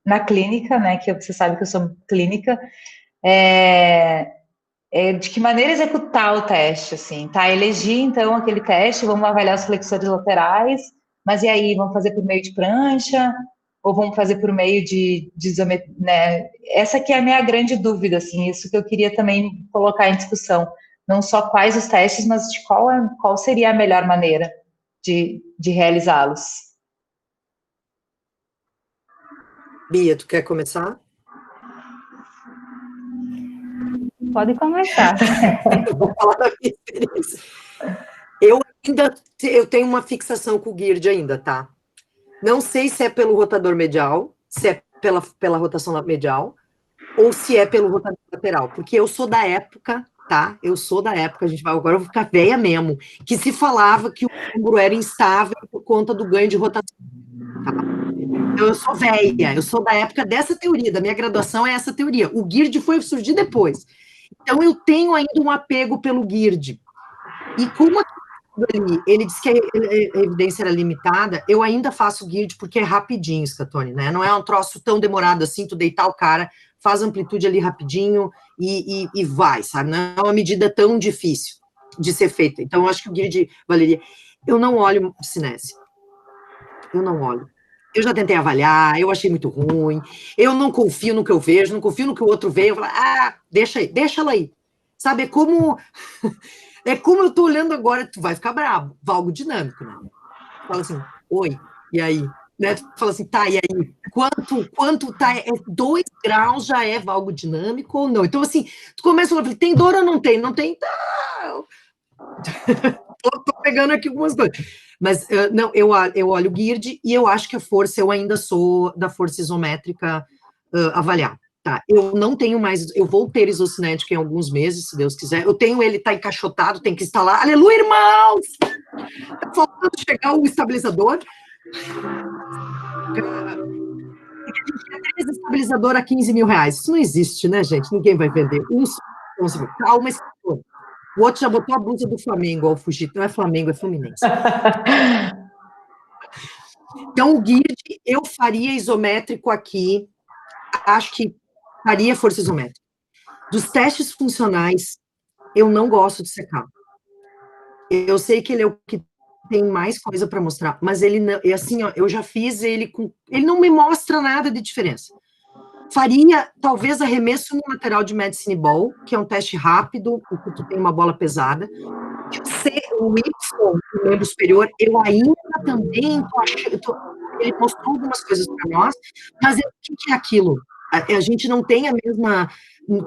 S1: na clínica, né, que você sabe que eu sou clínica, de que maneira executar o teste, assim, tá? Elegi, então, aquele teste, vamos avaliar os flexores laterais, mas e aí, vamos fazer por meio de prancha? Ou vamos fazer por meio de isometria, né? Essa que é a minha grande dúvida, assim, isso que eu queria também colocar em discussão. Não só quais os testes, mas de qual seria a melhor maneira de realizá-los.
S2: Bia, tu quer começar?
S5: Pode começar.
S2: Eu vou falar da minha experiência. Eu tenho uma fixação com o GIRD ainda, tá? Não sei se é pelo rotador medial, se é pela rotação medial, ou se é pelo rotador lateral, porque eu sou da época, tá? Eu sou da época, agora eu vou ficar velha mesmo, que se falava que o ombro era instável por conta do ganho de rotação. Tá? Então, eu sou velha, eu sou da época dessa teoria, da minha graduação é essa teoria. O GIRD foi surgir depois. Então, eu tenho ainda um apego pelo GIRD. E como ele disse que a evidência era limitada, eu ainda faço GIRD porque é rapidinho, Scatone, né? Não é um troço tão demorado assim, tu deitar o cara, faz amplitude ali rapidinho e vai, sabe? Não é uma medida tão difícil de ser feita. Então, eu acho que o GIRD valeria. Eu não olho cinese. Eu não olho. Eu já tentei avaliar, eu achei muito ruim, eu não confio no que eu vejo, não confio no que o outro vê, eu falo, deixa aí, deixa ela aí. Sabe, é como eu tô olhando agora, tu vai ficar bravo, valgo dinâmico, né? Fala assim, oi, e aí? Né? Tu fala assim, tá, e aí? Quanto tá? 2 graus já é valgo dinâmico ou não? Então, assim, tu começa a falar, tem dor ou não tem? Não tem, tá. Tô pegando aqui algumas coisas. Mas, não, eu olho o GIRD e eu acho que a força, eu ainda sou da força isométrica avaliar. Tá, eu não tenho mais, eu vou ter isocinético em alguns meses, se Deus quiser. Eu tenho ele, tá encaixotado, tem que instalar. Aleluia, irmãos! Tá faltando chegar o estabilizador. A gente quer 3 estabilizadores a 15 mil reais. Isso não existe, né, gente? Ninguém vai vender. Calma, o outro já botou a blusa do Flamengo, ao fugir. Não é Flamengo, é Fluminense. Então, o GIRD, eu faria isométrico aqui. Acho que faria força isométrica. Dos testes funcionais, eu não gosto de secar. Eu sei que ele é o que tem mais coisa para mostrar, mas ele não, assim, ó, eu já fiz ele com, ele não me mostra nada de diferença. Faria, talvez, arremesso no lateral de medicine ball, que é um teste rápido, porque tu tem uma bola pesada. O Y, o membro superior, eu ainda também tô achando, ele mostrou algumas coisas para nós, mas o que é aquilo? A gente não tem a mesma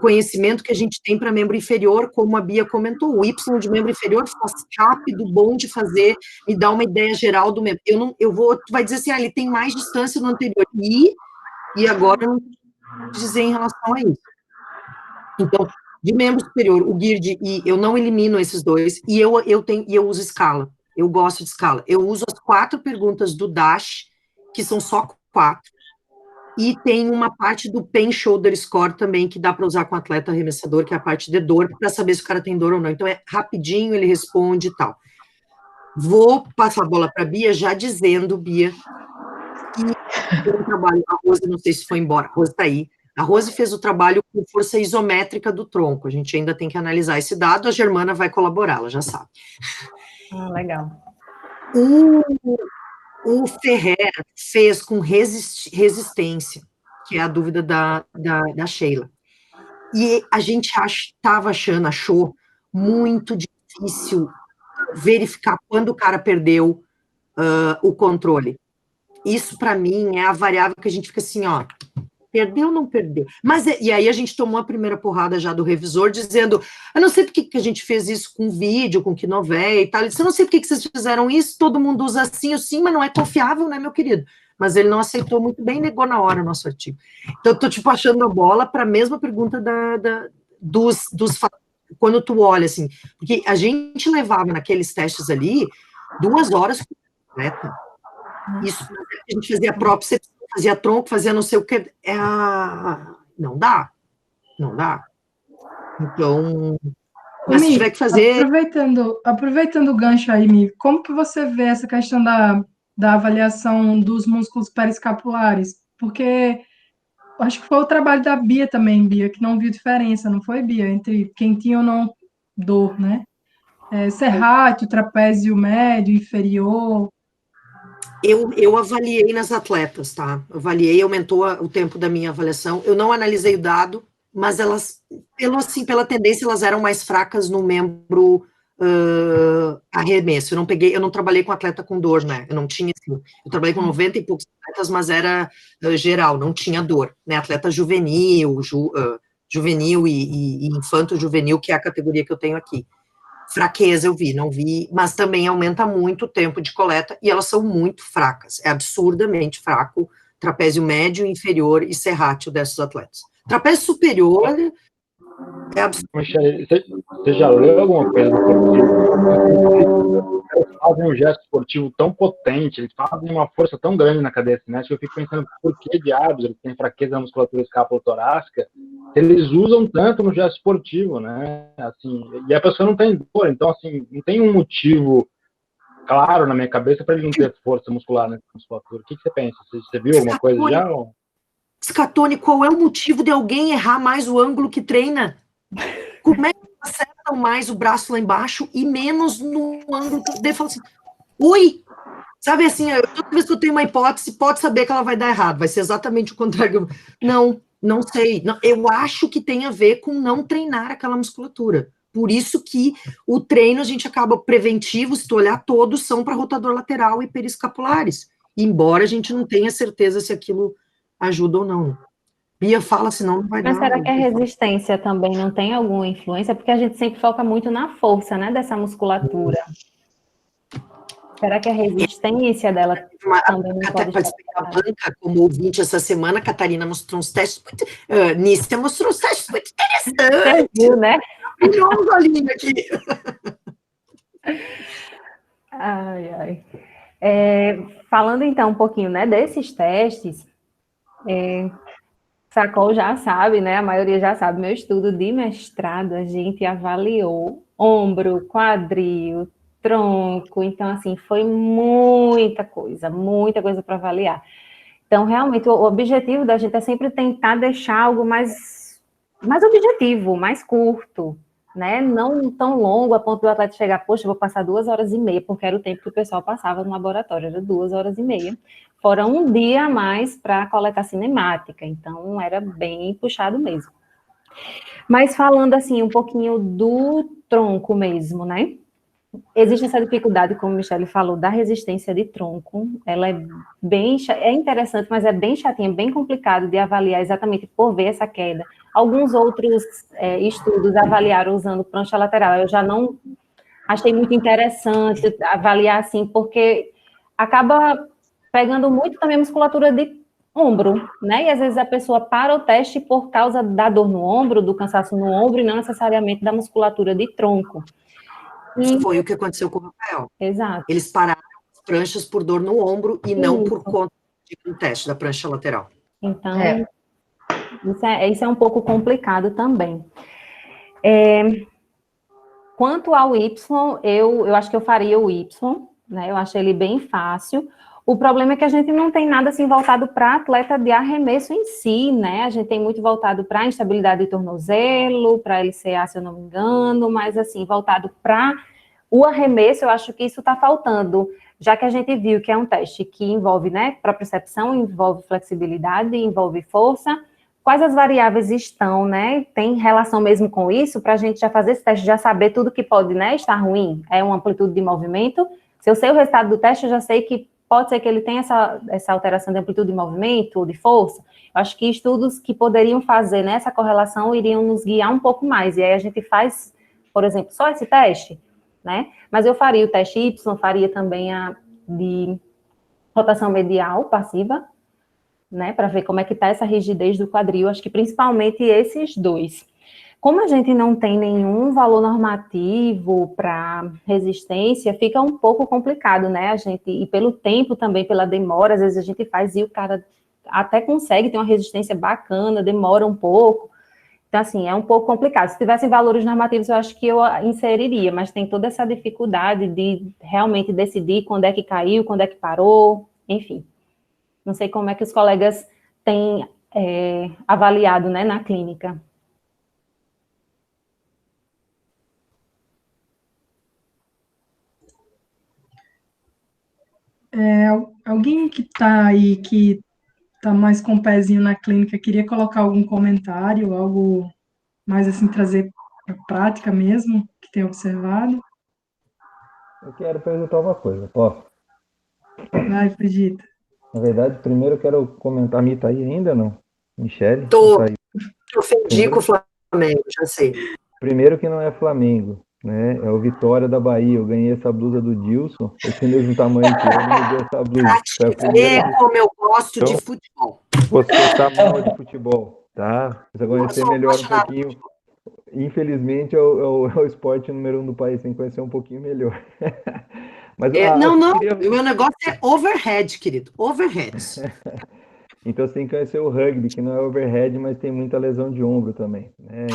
S2: conhecimento que a gente tem para membro inferior, como a Bia comentou, o Y de membro inferior faz rápido, bom de fazer, me dá uma ideia geral do membro. Tu vai dizer assim, ele tem mais distância no anterior, e agora eu não vou dizer em relação a isso. Então, de membro superior, o GIRD, e eu não elimino esses dois, e eu uso escala, eu gosto de escala. Eu uso as 4 perguntas do DASH, que são só 4, e tem uma parte do Pain Shoulder Score também, que dá para usar com o atleta arremessador, que é a parte de dor, para saber se o cara tem dor ou não. Então, é rapidinho, ele responde e tal. Vou passar a bola para a Bia, já dizendo, Bia, que eu trabalho, a Rose, não sei se foi embora, a Rose está aí. A Rose fez o trabalho com força isométrica do tronco. A gente ainda tem que analisar esse dado, a Germana vai colaborar, ela já sabe.
S5: Legal.
S2: O Ferrer fez com resistência, que é a dúvida da Sheila. E a gente achou muito difícil verificar quando o cara perdeu o controle. Isso, para mim, é a variável que a gente fica assim, ó, Perdeu ou não perdeu? Mas, e aí a gente tomou a primeira porrada já do revisor, dizendo, eu não sei por que a gente fez isso com vídeo, com Quinovéia e tal. Ele disse, eu não sei por que vocês fizeram isso, todo mundo usa assim, assim, mas não é confiável, né, meu querido? Mas ele não aceitou muito bem, negou na hora o nosso artigo. Então, eu tô, tipo, achando a bola para a mesma pergunta dos quando tu olha, assim, porque a gente levava naqueles testes ali 2 horas completa. Isso, a gente fazia própria, fazia tronco, fazia não sei o que, não dá. Então, mas se tiver que fazer...
S3: Aproveitando o gancho aí, Mi, como que você vê essa questão da avaliação dos músculos periescapulares? Porque acho que foi o trabalho da Bia também, Bia, que não viu diferença, não foi, Bia? Entre quem tinha ou não dor, né? Serrátil, trapézio médio, inferior.
S2: Eu avaliei nas atletas, tá? Avaliei, aumentou o tempo da minha avaliação. Eu não analisei o dado, mas elas, pela tendência, elas eram mais fracas no membro arremesso. Eu não trabalhei com atleta com dor, né? Eu não tinha, assim, eu trabalhei com 90 e poucos atletas, mas era geral, não tinha dor, né? Atleta juvenil, juvenil e infanto-juvenil, que é a categoria que eu tenho aqui. Fraqueza eu vi, não vi, mas também aumenta muito o tempo de coleta e elas são muito fracas, é absurdamente fraco, trapézio médio, inferior e serrátil desses atletas. Trapézio superior é absurdo.
S4: Michele, você já leu alguma coisa do esportivo? Eles fazem um gesto esportivo tão potente, eles fazem uma força tão grande na cadeia cinética, eu fico pensando por que diabos eles têm fraqueza na musculatura escapulotorácica, eles usam tanto no gesto esportivo, né? Assim, e a pessoa não tem dor, então, assim, não tem um motivo claro na minha cabeça para ele não ter força muscular nessa musculatura. O que você pensa? Você viu alguma coisa já?
S2: Scatone, qual é o motivo de alguém errar mais o ângulo que treina? Como é que acertam mais o braço lá embaixo e menos no ângulo que eu falo assim, ui! Sabe assim, toda vez que eu tenho uma hipótese, pode saber que ela vai dar errado, vai ser exatamente o contrário. Não sei. Não, eu acho que tem a ver com não treinar aquela musculatura. Por isso que o treino a gente acaba preventivo, se tu olhar, todos são para rotador lateral e periescapulares. Embora a gente não tenha certeza se aquilo ajuda ou não. Bia fala, senão não vai dar.
S5: Mas será que a resistência também não tem alguma influência? Porque a gente sempre foca muito na força, né, dessa musculatura. Será que a resistência dela também não pode estar?
S2: A banca, como ouvinte essa semana, a Catarina mostrou uns testes muito... Nícia mostrou uns testes muito interessantes.
S5: Você viu, né?
S2: Um golinho aqui.
S5: Ai. Falando então um pouquinho, né, desses testes, Sacol já sabe, né? A maioria já sabe. Meu estudo de mestrado, a gente avaliou ombro, quadril, tronco. Então, assim, foi muita coisa para avaliar. Então, realmente, o objetivo da gente é sempre tentar deixar algo mais objetivo, mais curto, né? Não tão longo a ponto do atleta chegar, poxa, eu vou passar 2h30, porque era o tempo que o pessoal passava no laboratório, era 2h30. Fora um dia a mais para coletar cinemática, então era bem puxado mesmo. Mas falando assim um pouquinho do tronco mesmo, né? Existe essa dificuldade, como a Michele falou, da resistência de tronco. Ela é interessante, mas é bem chatinha, bem complicado de avaliar exatamente por ver essa queda. Alguns outros estudos avaliaram usando prancha lateral. Eu já não achei muito interessante avaliar assim, porque acaba pegando muito também a musculatura de ombro, né? E às vezes a pessoa para o teste por causa da dor no ombro, do cansaço no ombro, e não necessariamente da musculatura de tronco.
S2: Foi o que aconteceu com o Rafael.
S5: Exato.
S2: Eles pararam as pranchas por dor no ombro e não por conta do teste da prancha lateral.
S5: Então, isso é um pouco complicado também. Quanto ao Y, eu acho que eu faria o Y, né? Eu achei ele bem fácil. O problema é que a gente não tem nada assim voltado para atleta de arremesso em si, né? A gente tem muito voltado para instabilidade de tornozelo, para LCA, se eu não me engano, mas assim, voltado para o arremesso, eu acho que isso está faltando, já que a gente viu que é um teste que envolve, né, propriocepção, envolve flexibilidade, envolve força. Quais as variáveis estão, né? Tem relação mesmo com isso, para a gente já fazer esse teste, já saber tudo que pode, né, estar ruim? É uma amplitude de movimento. Se eu sei o resultado do teste, eu já sei que pode ser que ele tenha essa alteração de amplitude de movimento ou de força. Eu acho que estudos que poderiam fazer nessa correlação iriam nos guiar um pouco mais, e aí a gente faz, por exemplo, só esse teste, né? Mas eu faria o teste Y, faria também a de rotação medial passiva, né, para ver como é que está essa rigidez do quadril, acho que principalmente esses dois. Como a gente não tem nenhum valor normativo para resistência, fica um pouco complicado, né, e pelo tempo também, pela demora, às vezes a gente faz e o cara até consegue ter uma resistência bacana, demora um pouco, então assim, é um pouco complicado. Se tivessem valores normativos, eu acho que eu inseriria, mas tem toda essa dificuldade de realmente decidir quando é que caiu, quando é que parou, enfim. Não sei como é que os colegas têm avaliado, né, na clínica.
S3: Alguém que está aí, que está mais com o pezinho na clínica, queria colocar algum comentário, algo mais assim, trazer para a prática mesmo, que tem observado?
S7: Eu quero perguntar uma coisa, posso?
S3: Vai, Fredita.
S7: Na verdade, primeiro eu quero comentar, a Mi tá aí ainda, não? Michele?
S2: Tô.
S7: Tá aí.
S2: Ofendi com o Flamengo, já sei.
S7: Primeiro que não é Flamengo, né? É o Vitória da Bahia. Eu ganhei essa blusa do Dilson, esse mesmo tamanho que ele me deu essa blusa. Foi a primeira vez.
S2: Como eu gosto de
S7: Então,
S2: futebol.
S7: você tá mal de futebol, tá? Você vai conhecer
S2: sou
S7: melhor um
S2: apaixonada
S7: pouquinho. Infelizmente, é o esporte número 1 do país, tem que conhecer um pouquinho melhor. Mas,
S2: não,
S7: queria...
S2: o meu negócio é overhead, querido, overhead.
S7: Então você tem que conhecer o rugby, que não é overhead, mas tem muita lesão de ombro também, né?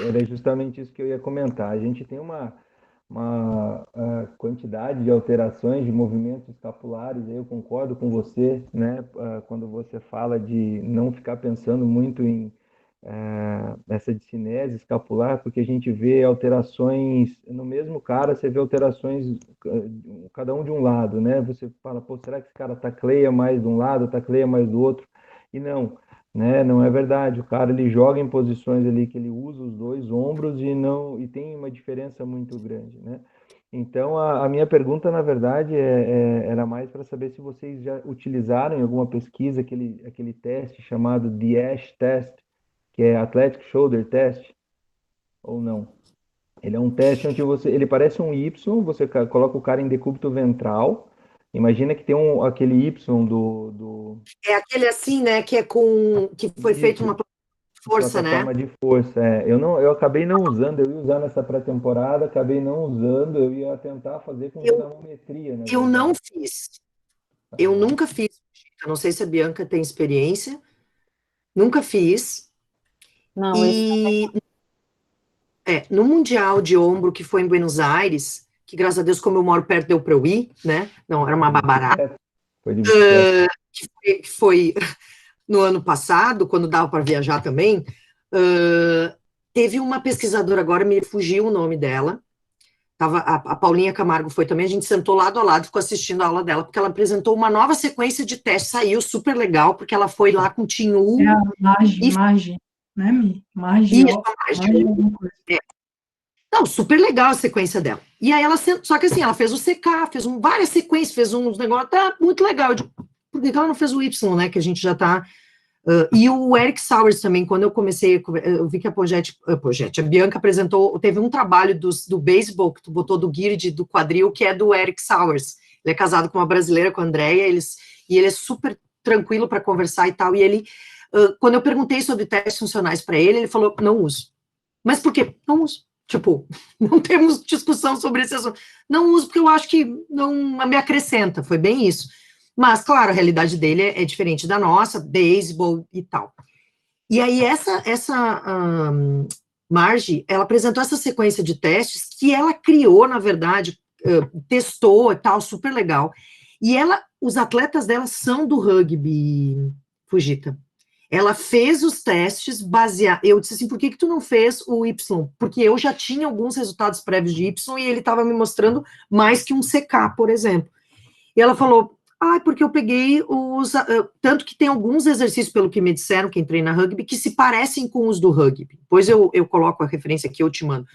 S7: Era justamente isso que eu ia comentar. A gente tem uma quantidade de alterações de movimentos escapulares, aí eu concordo com você, né? Quando você fala de não ficar pensando muito em essa discinese escapular, porque a gente vê alterações no mesmo cara, você vê alterações cada um de um lado, né? Você fala, pô, será que esse cara tacleia mais de um lado, tacleia mais do outro? E não, né? Não é verdade. O cara ele joga em posições ali que ele usa os dois ombros e tem uma diferença muito grande, né? Então a minha pergunta na verdade era mais para saber se vocês já utilizaram em alguma pesquisa aquele teste chamado The ASH Test, que é Athletic Shoulder Test, ou não? Ele é um teste onde ele parece um Y, você coloca o cara em decúbito ventral. Imagina que tem aquele Y do...
S2: É aquele assim, né, que foi feito uma força,
S7: plataforma
S2: né?
S7: de força. Eu acabei não usando, eu ia usar nessa pré-temporada, acabei não usando, eu ia tentar fazer com dinamometria, né?
S2: Eu não fiz. Eu nunca fiz. Eu não sei se a Bianca tem experiência. Nunca fiz.
S5: Não,
S2: E no Mundial de Ombro, que foi em Buenos Aires, que graças a Deus, como eu moro perto, deu para eu ir, né? Não, era uma babará.
S7: Foi de bicicleta.
S2: Que foi no ano passado, quando dava para viajar também, teve uma pesquisadora, agora me fugiu o nome dela, a Paulinha Camargo foi também, a gente sentou lado a lado, ficou assistindo a aula dela, porque ela apresentou uma nova sequência de testes, saiu super legal, porque ela foi lá com Tinhu.
S3: É a Marge, né, Mi? Marge, alguma coisa.
S2: Não, super legal a sequência dela. E aí só que assim, ela fez o CK, fez várias sequências, fez uns negócios, tá muito legal. Por que ela não fez o Y, né, que a gente já tá... e o Eric Sowers também, quando eu comecei, eu vi que a Bianca apresentou, teve um trabalho do beisebol que tu botou do Gird, do quadril, que é do Eric Sowers. Ele é casado com uma brasileira, com a Andrea, e ele é super tranquilo para conversar e tal, e ele, quando eu perguntei sobre testes funcionais para ele falou, não uso. Mas por quê? Não uso. Tipo, não temos discussão sobre esse assunto. Não uso porque eu acho que não me acrescenta, foi bem isso. Mas, claro, a realidade dele é diferente da nossa, beisebol e tal. E aí, essa Marge, ela apresentou essa sequência de testes que ela criou, na verdade, testou e tal, super legal. E os atletas dela são do rugby, Fujita. Ela fez os testes baseados... Eu disse assim, por que tu não fez o Y? Porque eu já tinha alguns resultados prévios de Y e ele estava me mostrando mais que um CK, por exemplo. E ela falou, porque eu peguei tanto que tem alguns exercícios, pelo que me disseram, quem treina rugby, que se parecem com os do rugby. Depois eu coloco a referência aqui, eu te mando.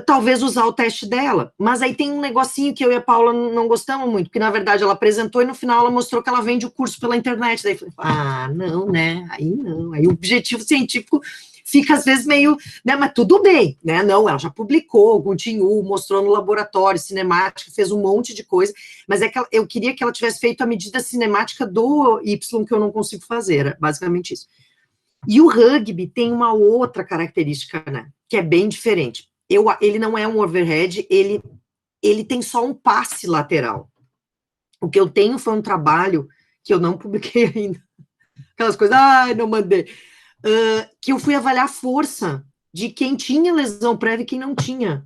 S2: talvez usar o teste dela. Mas aí tem um negocinho que eu e a Paula não gostamos muito, porque na verdade ela apresentou e no final ela mostrou que ela vende o curso pela internet. Daí eu falei, não, né? Aí não. Aí o objetivo científico fica às vezes meio, né? Mas tudo bem, né? Não, ela já publicou, continua, mostrou no laboratório, cinemática, fez um monte de coisa, mas é que eu queria que ela tivesse feito a medida cinemática do Y, que eu não consigo fazer, era basicamente isso. E o rugby tem uma outra característica, né? Que é bem diferente. Ele não é um overhead, ele tem só um passe lateral. O que eu tenho foi um trabalho que eu não publiquei ainda. Aquelas coisas, não mandei. Que eu fui avaliar a força de quem tinha lesão prévia e quem não tinha,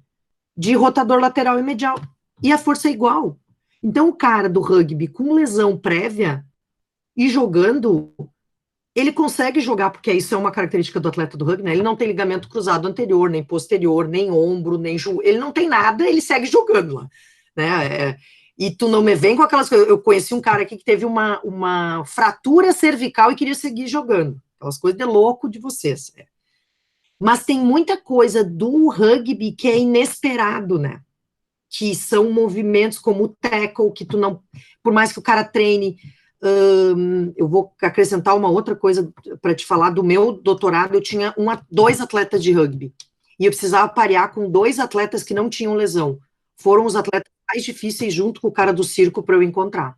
S2: de rotador lateral e medial. E a força é igual. Então, o cara do rugby com lesão prévia e jogando, ele consegue jogar, porque isso é uma característica do atleta do rugby, né? Ele não tem ligamento cruzado anterior, nem posterior, nem ombro, nem joelho, ele não tem nada, ele segue jogando lá, né? E tu não me vem com aquelas coisas. Eu conheci um cara aqui que teve uma fratura cervical e queria seguir jogando. Aquelas coisas de louco de vocês. Mas tem muita coisa do rugby que é inesperado, né? Que são movimentos como o tackle, que tu não... Por mais que o cara treine... eu vou acrescentar uma outra coisa para te falar do meu doutorado. Eu tinha 2 atletas de rugby e eu precisava parear com 2 atletas que não tinham lesão. Foram os atletas mais difíceis junto com o cara do circo para eu encontrar.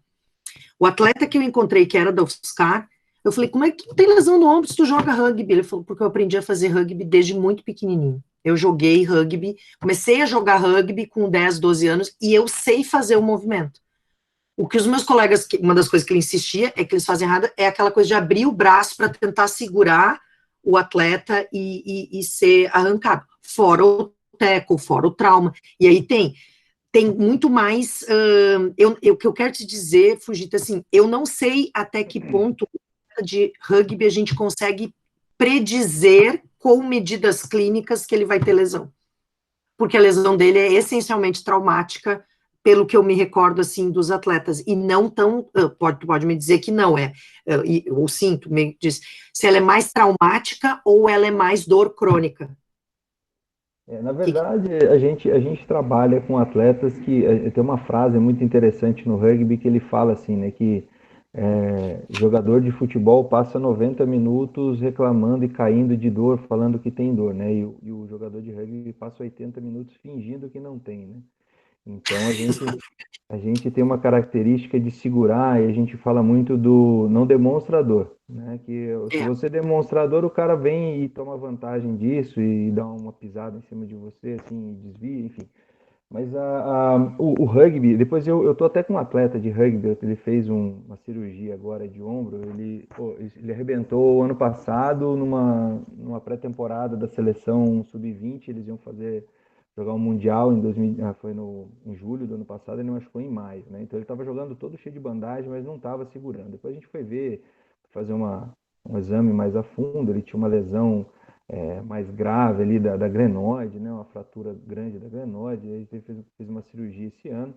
S2: O atleta que eu encontrei, que era da UFSCar, eu falei, como é que tu não tem lesão no ombro se tu joga rugby? Ele falou, porque eu aprendi a fazer rugby desde muito pequenininho. Eu joguei rugby, comecei a jogar rugby com 10, 12 anos e eu sei fazer o movimento. O que os meus colegas, uma das coisas que ele insistia é que eles fazem errado, é aquela coisa de abrir o braço para tentar segurar o atleta e ser arrancado. Fora o tackle, fora o trauma. E aí tem muito mais... o que eu quero te dizer, Fujita, assim, eu não sei até que ponto de rugby a gente consegue predizer com medidas clínicas que ele vai ter lesão. Porque a lesão dele é essencialmente traumática, pelo que eu me recordo, assim, dos atletas, e não tão, pode me dizer que não é, ou sinto, me diz, se ela é mais traumática ou ela é mais dor crônica.
S7: Na verdade, a gente trabalha com atletas que, tem uma frase muito interessante no rugby que ele fala assim, né, que jogador de futebol passa 90 minutos reclamando e caindo de dor, falando que tem dor, né, e o jogador de rugby passa 80 minutos fingindo que não tem, né. Então, a gente tem uma característica de segurar, e a gente fala muito do não demonstrador, né? Que se você é demonstrador, o cara vem e toma vantagem disso e dá uma pisada em cima de você, assim, desvia, enfim. Mas o rugby, depois eu tô até com um atleta de rugby, ele fez uma cirurgia agora de ombro, ele arrebentou ano passado numa pré-temporada da seleção sub-20, eles iam jogar um mundial em julho do ano passado, ele machucou em maio, né? Então ele estava jogando todo cheio de bandagem, mas não estava segurando. Depois a gente foi ver, fazer um exame mais a fundo, ele tinha uma lesão mais grave ali da glenoide, né? Uma fratura grande da glenoide, e aí ele fez uma cirurgia esse ano.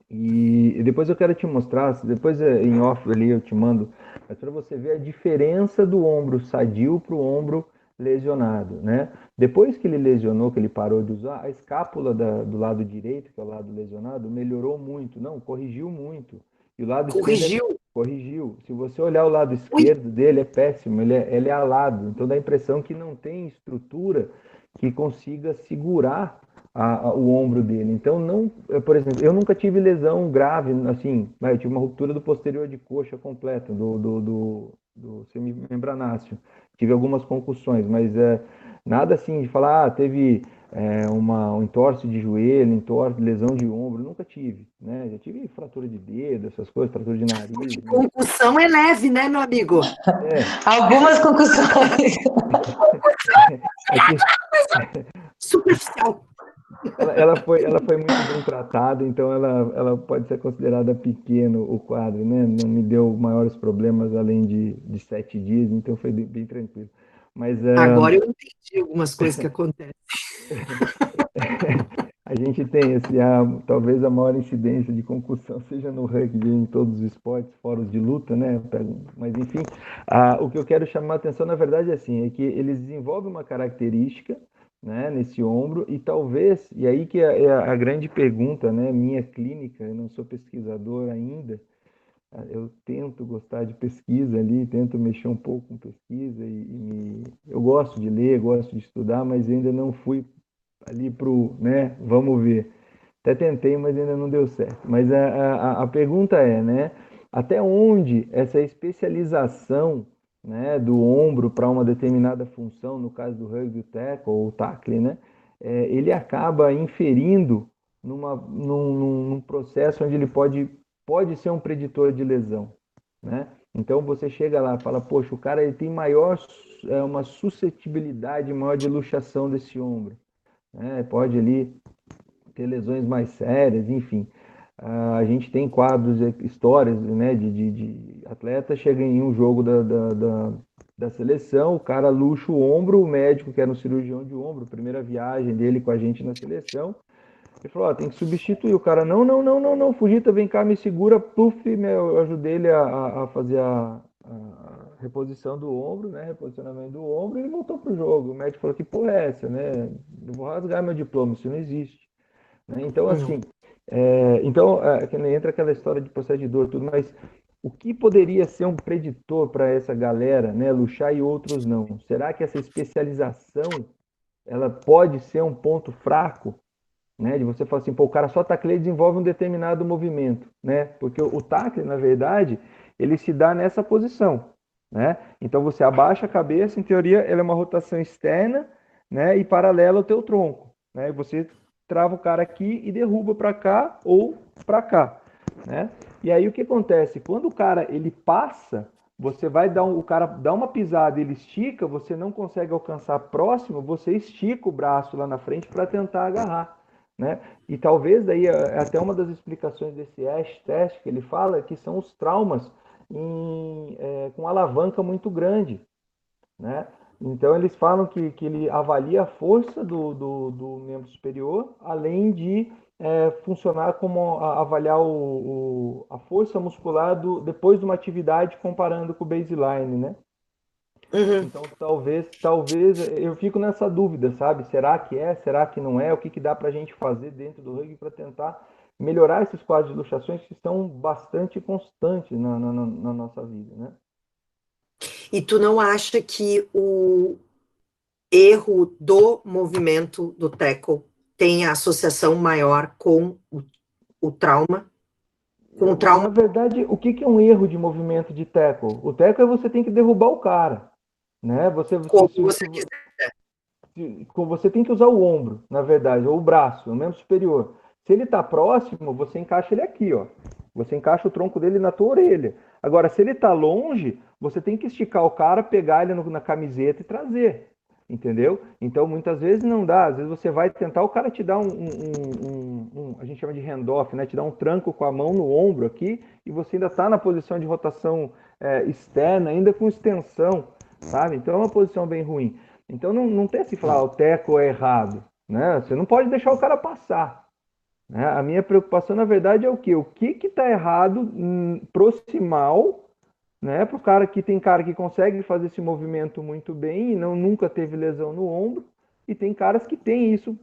S7: E depois eu quero te mostrar, depois em off ali eu te mando, mas para você ver a diferença do ombro sadio para o ombro lesionado, né? Depois que ele lesionou, que ele parou de usar, a escápula do lado direito, que é o lado lesionado, melhorou muito, não, corrigiu muito. E o lado esquerdo corrigiu. Se você olhar o lado esquerdo dele, é péssimo, ele é alado, então dá a impressão que não tem estrutura que consiga segurar o ombro dele. Então, por exemplo, eu nunca tive lesão grave, assim, eu tive uma ruptura do posterior de coxa completa, do semimembranáceo. Tive algumas concussões, mas nada assim de falar, teve um entorse de joelho, lesão de ombro, nunca tive, né? Já tive fratura de dedo, essas coisas, fratura de nariz.
S2: Porque concussão é leve, né, meu amigo?
S1: Algumas concussões.
S2: Superficial.
S7: Ela foi muito bem tratada, então ela pode ser considerada pequeno o quadro, né? Não me deu maiores problemas além de 7 dias, então foi bem tranquilo. Mas,
S2: agora eu entendi algumas coisas que acontecem.
S7: A gente tem talvez a maior incidência de concussão seja no rugby, em todos os esportes, fora os de luta, né? Mas enfim, o que eu quero chamar a atenção, na verdade, é que eles desenvolvem uma característica né, nesse ombro, e talvez, e aí que é a grande pergunta, né, minha clínica, eu não sou pesquisador ainda, eu tento gostar de pesquisa ali, tento mexer um pouco com pesquisa, eu gosto de ler, gosto de estudar, mas ainda não fui ali pro, né, vamos ver. Até tentei, mas ainda não deu certo. Mas a pergunta é, né, até onde essa especialização, né, do ombro para uma determinada função, no caso do rugby, o tackle ou o tackle, né, ele acaba inferindo num processo onde ele pode ser um preditor de lesão, né? Então você chega lá e fala, poxa, o cara ele tem uma suscetibilidade maior de luxação desse ombro, né? Pode ali ter lesões mais sérias, enfim. A gente tem quadros, histórias, né, de atleta chega em um jogo da seleção, o cara luxa o ombro, o médico que era um cirurgião de ombro, primeira viagem dele com a gente na seleção, ele falou, tem que substituir. O cara, não, Fujita, vem cá, me segura, pluf, eu ajudei ele a fazer a reposição do ombro, né, reposicionamento do ombro, e ele voltou pro jogo. O médico falou, que porra é essa, né, eu vou rasgar meu diploma, isso não existe. Né? Então, assim, que entra aquela história de processo de dor, tudo, mas o que poderia ser um preditor para essa galera, né, luxar e outros não? Será que essa especialização, ela pode ser um ponto fraco? Né, de você falar assim, pô, o cara só tacleia e desenvolve um determinado movimento, né? Porque o tackle, na verdade, ele se dá nessa posição, né? Então você abaixa a cabeça, em teoria, ela é uma rotação externa, né, e paralela ao teu tronco, né? E você trava o cara aqui e derruba para cá ou para cá, né? E aí o que acontece? Quando o cara ele passa, você vai o cara dá uma pisada, ele estica, você não consegue alcançar próximo, você estica o braço lá na frente para tentar agarrar. Né? E talvez daí até uma das explicações desse ASH teste que ele fala que são os traumas com alavanca muito grande, né? Então eles falam que ele avalia a força do membro superior, além de funcionar como avaliar a força muscular depois de uma atividade comparando com o baseline, né?
S2: Uhum.
S7: Então, talvez eu fico nessa dúvida, sabe? Será que é? Será que não é? O que dá para a gente fazer dentro do rugby para tentar melhorar esses quadros de luxações que estão bastante constantes na nossa vida, né?
S2: E tu não acha que o erro do movimento do tackle tem a associação maior com o trauma? Com o trauma?
S7: Na verdade, o que é um erro de movimento de tackle? O tackle é você tem que derrubar o cara, né? Você tem que usar o ombro, na verdade, ou o braço, o membro superior. Se ele está próximo, você encaixa ele aqui, ó. Você encaixa o tronco dele na tua orelha. Agora, se ele está longe, você tem que esticar o cara, pegar ele na camiseta e trazer. Entendeu? Então, muitas vezes não dá. Às vezes você vai tentar, o cara te dá a gente chama de handoff, né? Te dá um tranco com a mão no ombro aqui e você ainda está na posição de rotação externa, ainda com extensão, sabe? Então é uma posição bem ruim. Então não tem assim falar o teco é errado, né? Você não pode deixar o cara passar. Né? A minha preocupação, na verdade, é o quê? O que está errado proximal, né? Para o cara que tem cara que consegue fazer esse movimento muito bem e nunca teve lesão no ombro, e tem caras que têm isso,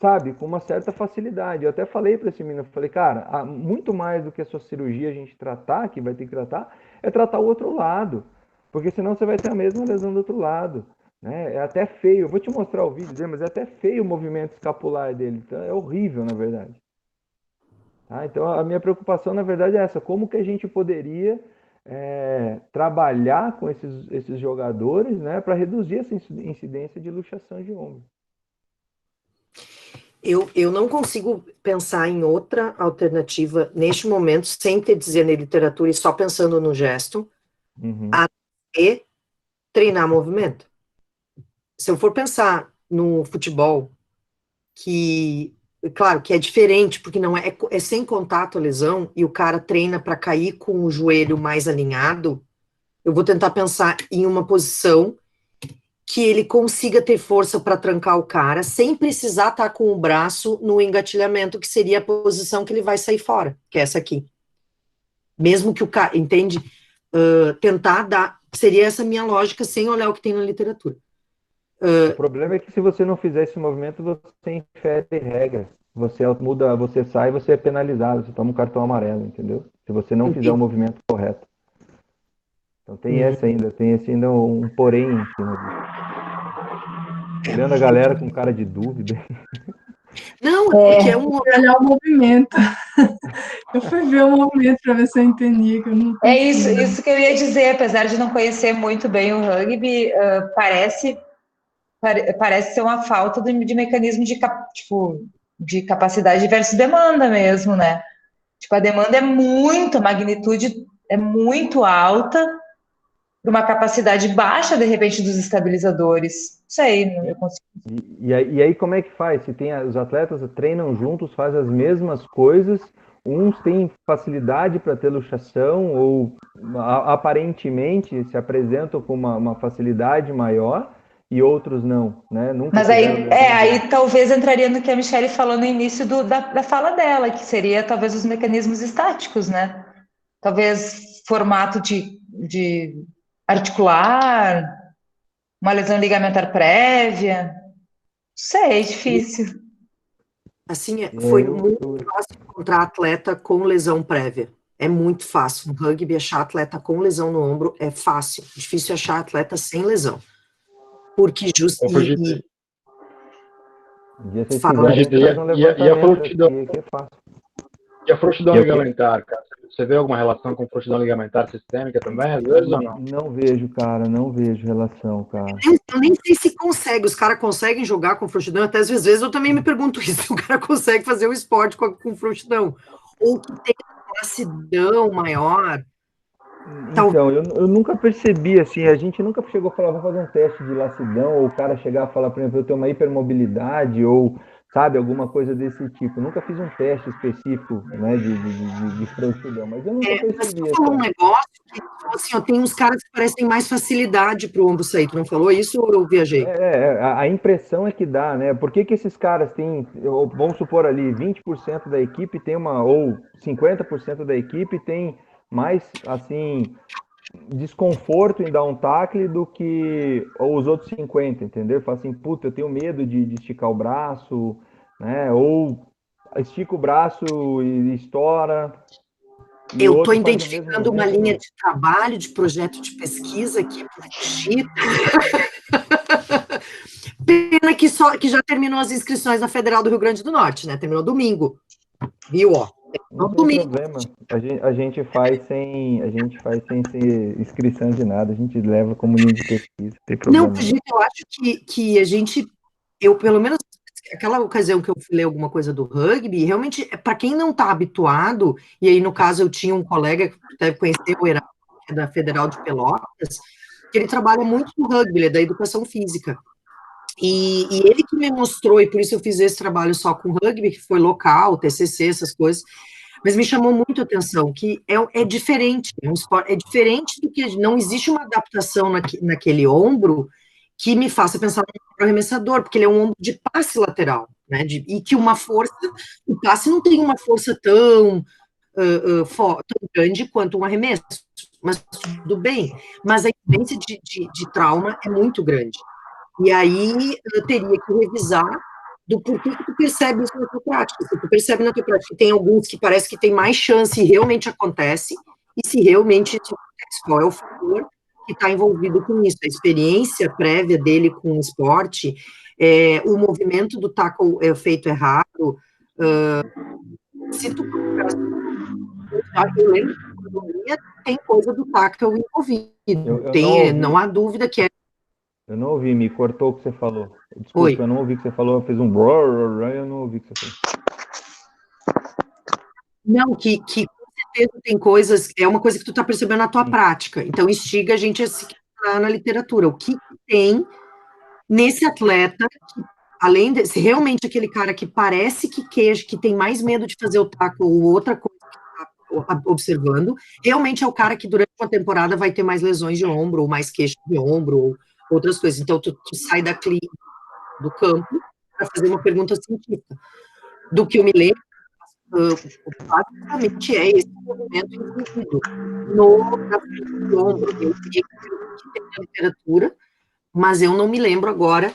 S7: sabe, com uma certa facilidade. Eu até falei para esse menino, falei, cara, muito mais do que a sua cirurgia a gente tratar, que vai ter que tratar, é tratar o outro lado. Porque senão você vai ter a mesma lesão do outro lado. Né? É até feio. Eu vou te mostrar o vídeo, mas é até feio o movimento escapular dele. Então, é horrível, na verdade. Tá? Então, a minha preocupação, na verdade, é essa. Como que a gente poderia trabalhar com esses jogadores, né, para reduzir essa incidência de luxação de ombro?
S2: Eu não consigo pensar em outra alternativa neste momento, sem ter dizer na literatura e só pensando no gesto, e treinar movimento. Se eu for pensar no futebol, que, claro, que é diferente, porque não é sem contato a lesão, e o cara treina para cair com o joelho mais alinhado, eu vou tentar pensar em uma posição que ele consiga ter força para trancar o cara, sem precisar estar com o braço no engatilhamento, que seria a posição que ele vai sair fora, que é essa aqui. Mesmo que o cara, entende? Tentar dar, seria essa minha lógica, sem olhar o que tem na literatura.
S7: O problema é que se você não fizer esse movimento, você infere regras. Você muda, você sai, você é penalizado, você toma um cartão amarelo, entendeu? Se você não fizer o movimento correto. Então tem esse ainda um porém em cima disso. Olhando a galera com cara de dúvida.
S2: Não, porque é um
S3: olhar o movimento. Eu fui ver o movimento para ver se eu entendia, que eu não
S1: É isso que eu ia dizer, apesar de não conhecer muito bem o rugby, parece ser uma falta de mecanismo de capacidade versus demanda mesmo, né? Tipo, a demanda a magnitude é muito alta para uma capacidade baixa, de repente, dos estabilizadores. Não sei, eu consigo.
S7: E aí como é que faz? Se tem os atletas treinam juntos, fazem as mesmas coisas, uns têm facilidade para ter luxação ou aparentemente se apresentam com uma facilidade maior e outros não, né? Nunca
S1: Mas aí talvez entraria no que a Michelle falou no início da fala dela, que seria talvez os mecanismos estáticos, né? Talvez formato de articular, uma lesão ligamentar prévia. Não sei, é difícil.
S2: Assim, foi muito fácil encontrar atleta com lesão prévia. É muito fácil. No rugby, achar atleta com lesão no ombro é fácil. Difícil achar atleta sem lesão. Porque
S7: e
S4: a frouxidão ligamentar, cara? Você vê alguma relação com frouxidão ligamentar sistêmica também, às vezes, ou não?
S7: Não vejo, cara, não vejo relação, cara.
S2: Eu nem sei se consegue, os caras conseguem jogar com frouxidão, até às vezes eu também me pergunto isso, se o cara consegue fazer um esporte com frouxidão, ou que tem uma lacidão maior.
S7: Então, eu nunca percebi, assim, a gente nunca chegou a falar, vamos fazer um teste de lacidão, ou o cara chegar a falar, por exemplo, eu tenho uma hipermobilidade, ou, sabe, alguma coisa desse tipo. Eu nunca fiz um teste específico, né, de frouxidão, mas eu nunca percebi.
S2: Mas tu falou um negócio que, assim, tem uns caras que parecem mais facilidade pro ombro sair, tu não falou isso ou eu viajei?
S7: A impressão é que dá, né, por que esses caras têm, vamos supor ali, 20% da equipe tem ou 50% da equipe tem mais, assim, desconforto em dar um tackle do que os outros 50, entendeu? Fala assim, puta, eu tenho medo de esticar o braço, né? Ou estica o braço e estoura.
S2: Eu estou identificando uma linha de trabalho, de projeto de pesquisa aqui para o Chita. Pena que já terminou as inscrições na Federal do Rio Grande do Norte, né? Terminou domingo. Viu, ó?
S7: Não tem problema. A gente faz sem ser inscrição de nada. A gente leva como linha de pesquisa. Não tem problema.
S2: Não, gente, eu acho que a gente... Eu, pelo menos, aquela ocasião que eu fui ler alguma coisa do rugby, realmente, para quem não está habituado, e aí, no caso, eu tinha um colega que deve conhecer o Heraldo, que é da Federal de Pelotas, que ele trabalha muito no rugby, ele é da educação física. E ele que me mostrou, e por isso eu fiz esse trabalho só com rugby, que foi local, TCC, essas coisas, mas me chamou muito a atenção, que é diferente, é um esporte, é diferente do que, não existe uma adaptação naquele ombro que me faça pensar no arremessador, porque ele é um ombro de passe lateral, né, e que uma força, o passe não tem uma força tão grande quanto um arremesso, mas tudo bem, mas a incidência de trauma é muito grande. E aí eu teria que revisar do porquê que tu percebe isso na tua prática. Se tu percebe na tua prática que tem alguns que parece que tem mais chance e realmente acontece, e se realmente acontece, qual é o fator que está envolvido com isso, a experiência prévia dele com o esporte, o movimento do tackle feito errado, se tu eu lembro que tem coisa do tackle envolvido, não há dúvida que é.
S7: Eu não ouvi, me cortou o que você falou. Desculpa, eu não ouvi o que você falou, fez um brrr, eu não ouvi o que você falou.
S2: Não, que com certeza tem coisas, é uma coisa que tu tá percebendo na tua prática, então instiga a gente a se questionar na literatura, o que tem nesse atleta, que, além de se realmente aquele cara que parece que queixa, que tem mais medo de fazer o taco ou outra coisa que tá observando, realmente é o cara que durante uma temporada vai ter mais lesões de ombro, ou mais queixa de ombro, ou outras coisas. Então, tu sai da clínica, do campo, para fazer uma pergunta científica. Do que eu me lembro, basicamente é esse movimento envolvido na frente do ombro. Eu diria que tem na literatura, mas eu não me lembro agora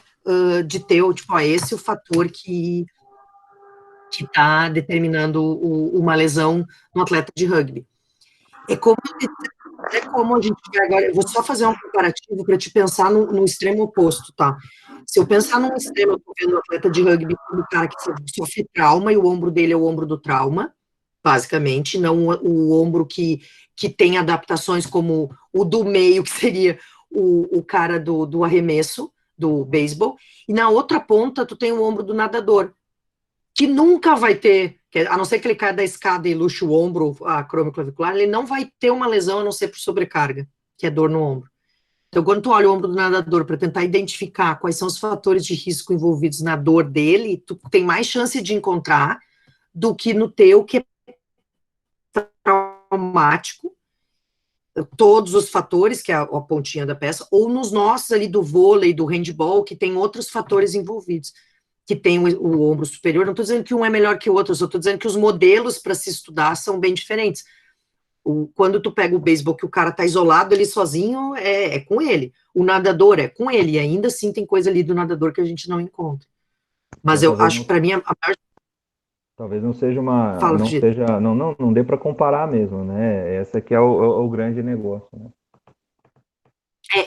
S2: de ter, tipo, esse é o fator que está determinando uma lesão no atleta de rugby. É como a gente vai agora, eu vou só fazer um comparativo para te pensar no extremo oposto, tá? Se eu pensar num extremo, eu tô vendo um atleta de rugby como o cara que sofre trauma, e o ombro dele é o ombro do trauma, basicamente, não o ombro que tem adaptações como o do meio, que seria o cara do arremesso, do beisebol, e na outra ponta tu tem o ombro do nadador, que nunca vai ter, a não ser que ele caia da escada e luxe o ombro, a acromioclavicular, ele não vai ter uma lesão a não ser por sobrecarga, que é dor no ombro. Então, quando tu olha o ombro do nadador para tentar identificar quais são os fatores de risco envolvidos na dor dele, tu tem mais chance de encontrar do que no teu, que é traumático, todos os fatores, que é a pontinha da peça, ou nos nossos ali do vôlei, do handball, que tem outros fatores envolvidos, que tem o ombro superior. Não estou dizendo que um é melhor que o outro, eu só estou dizendo que os modelos para se estudar são bem diferentes. Quando tu pega o beisebol, que o cara tá isolado ali sozinho, é com ele. O nadador é com ele, e ainda assim tem coisa ali do nadador que a gente não encontra. Mas eu acho que para mim a maior...
S7: Talvez não seja uma,
S2: Fala,
S7: não
S2: Fugito.
S7: seja, não dê para comparar mesmo, né? Essa aqui é o grande negócio, né?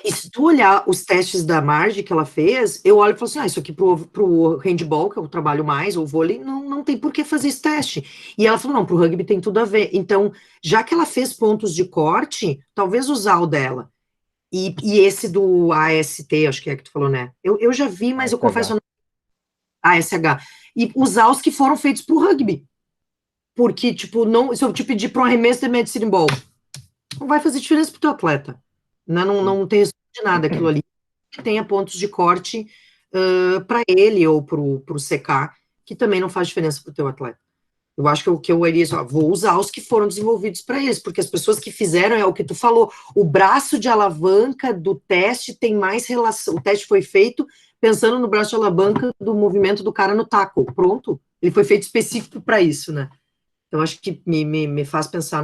S2: E se tu olhar os testes da Marge que ela fez, eu olho e falo assim, isso aqui pro handball, que eu trabalho mais, ou vôlei, não tem por que fazer esse teste. E ela falou, não, pro rugby tem tudo a ver. Então, já que ela fez pontos de corte, talvez usar o dela. E esse do AST, acho que é que tu falou, né? Eu já vi, mas eu confesso... ASH. E usar os que foram feitos pro rugby. Porque, tipo, se eu te pedir para um arremesso de medicine ball, não vai fazer diferença pro teu atleta. Né? Não tem resultado de nada aquilo ali. Que tenha pontos de corte para ele ou pro CK, que também não faz diferença pro teu atleta. Eu acho que o que eu iria, vou usar os que foram desenvolvidos para eles, porque as pessoas que fizeram, é o que tu falou, o braço de alavanca do teste tem mais relação, o teste foi feito pensando no braço de alavanca do movimento do cara no taco, pronto, ele foi feito específico para isso, né? Então, acho que me faz pensar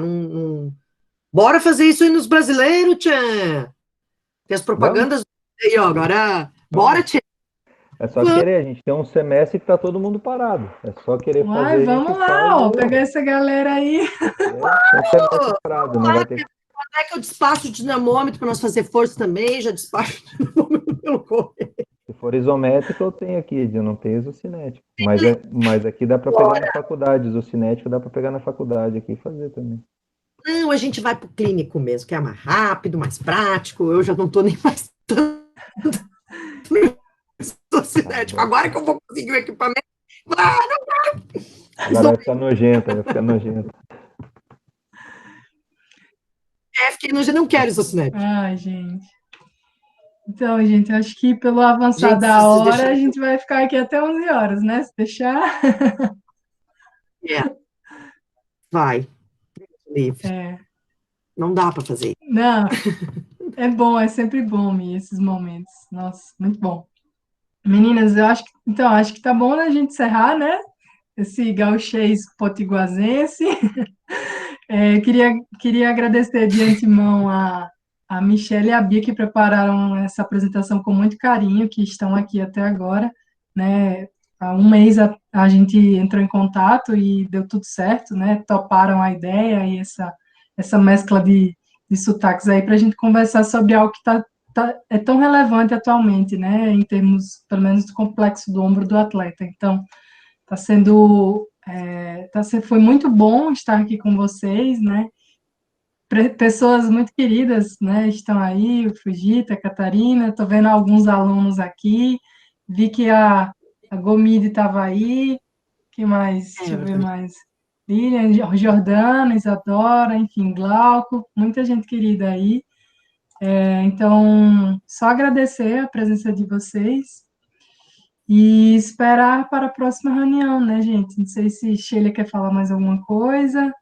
S2: bora fazer isso aí nos brasileiros, tchan! Tem as propagandas aí, ó, agora, bora, tchan!
S7: É só querer, a gente tem um semestre que tá todo mundo parado. É só querer fazer.
S3: Vamos lá, ó, pegar essa galera aí.
S7: Tem um semestre parado, não vai ter.
S2: Quando é que eu despacho o dinamômetro para nós fazer força também? Já despacho o dinamômetro pelo correio.
S7: Se for isométrico, eu tenho aqui, eu não tenho isocinético. Mas aqui dá para pegar na faculdade, isocinético dá para pegar na faculdade aqui e fazer também.
S2: Não, a gente vai pro clínico mesmo, que é mais rápido, mais prático. Eu já não tô nem mais tanto isocinético. Agora que eu vou conseguir o equipamento.
S7: Agora vai ficar nojenta,
S2: Fiquei nojenta, não quero isocinético.
S3: Ai, gente. Então, gente, acho que pelo avançar da
S2: se
S3: hora, a gente vai ficar aqui até 11 horas, né? Se deixar.
S2: Vai. Não dá para fazer.
S3: Não, é sempre bom, Mi, esses momentos. Nossa, muito bom. Meninas, acho que tá bom a gente encerrar, né? Esse gauchês potiguazense. Queria agradecer de antemão a Michelle e a Bia que prepararam essa apresentação com muito carinho, que estão aqui até agora, né? Há um mês a gente entrou em contato e deu tudo certo, né? Toparam a ideia e essa mescla de sotaques aí para a gente conversar sobre algo que é tão relevante atualmente, né? Em termos, pelo menos, do complexo do ombro do atleta. Então, foi muito bom estar aqui com vocês, né? Pessoas muito queridas, né? Estão aí, o Fujita, a Catarina, estou vendo alguns alunos aqui, vi que a Gomide estava aí, que mais? Deixa eu ver mais. Lilian, Jordana, Isadora, enfim, Glauco, muita gente querida aí. Então, só agradecer a presença de vocês e esperar para a próxima reunião, né, gente? Não sei se Sheila quer falar mais alguma coisa.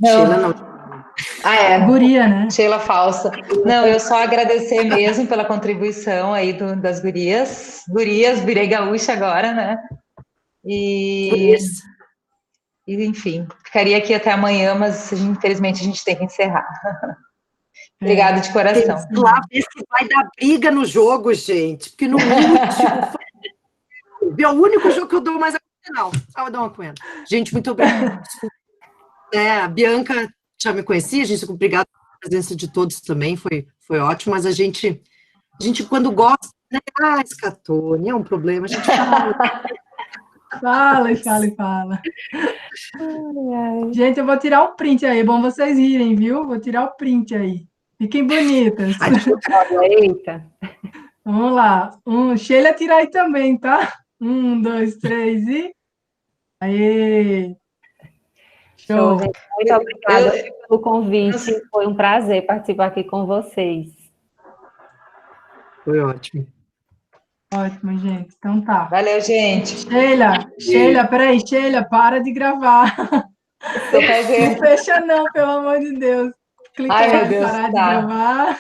S2: Sheila não.
S3: Guria, né?
S1: Sheila falsa. Não, eu só agradecer mesmo pela contribuição aí das gurias. Gurias, virei gaúcha agora, né? E enfim, ficaria aqui até amanhã, mas infelizmente a gente tem que encerrar. Obrigada de coração.
S2: Lá ver se vai dar briga no jogo, gente, porque no último é o único jogo que eu dou mais a não, só eu dou uma coisa. Gente, muito obrigada. A Bianca já me conhecia, gente, obrigada pela presença de todos também, foi ótimo, mas a gente quando gosta, né? Scatone, é um problema, a gente fala.
S3: Fala. Gente, eu vou tirar o print aí, é bom vocês irem, viu? Vou tirar o print aí. Fiquem bonitas.
S5: Eita.
S3: Vamos lá. Sheila, tira aí também, tá? 1, 2, 3 e... Aê! Show!
S5: Gente. Muito obrigada pelo convite. Foi um prazer participar aqui com vocês.
S2: Foi ótimo.
S3: Ótimo, gente. Então tá.
S1: Valeu, gente.
S3: Sheila, peraí, Sheila, para de gravar. Não fecha não, pelo amor de Deus. Clica
S1: Ai,
S3: lá
S1: meu
S3: em
S1: Deus,
S3: parar de
S1: tá.
S3: gravar.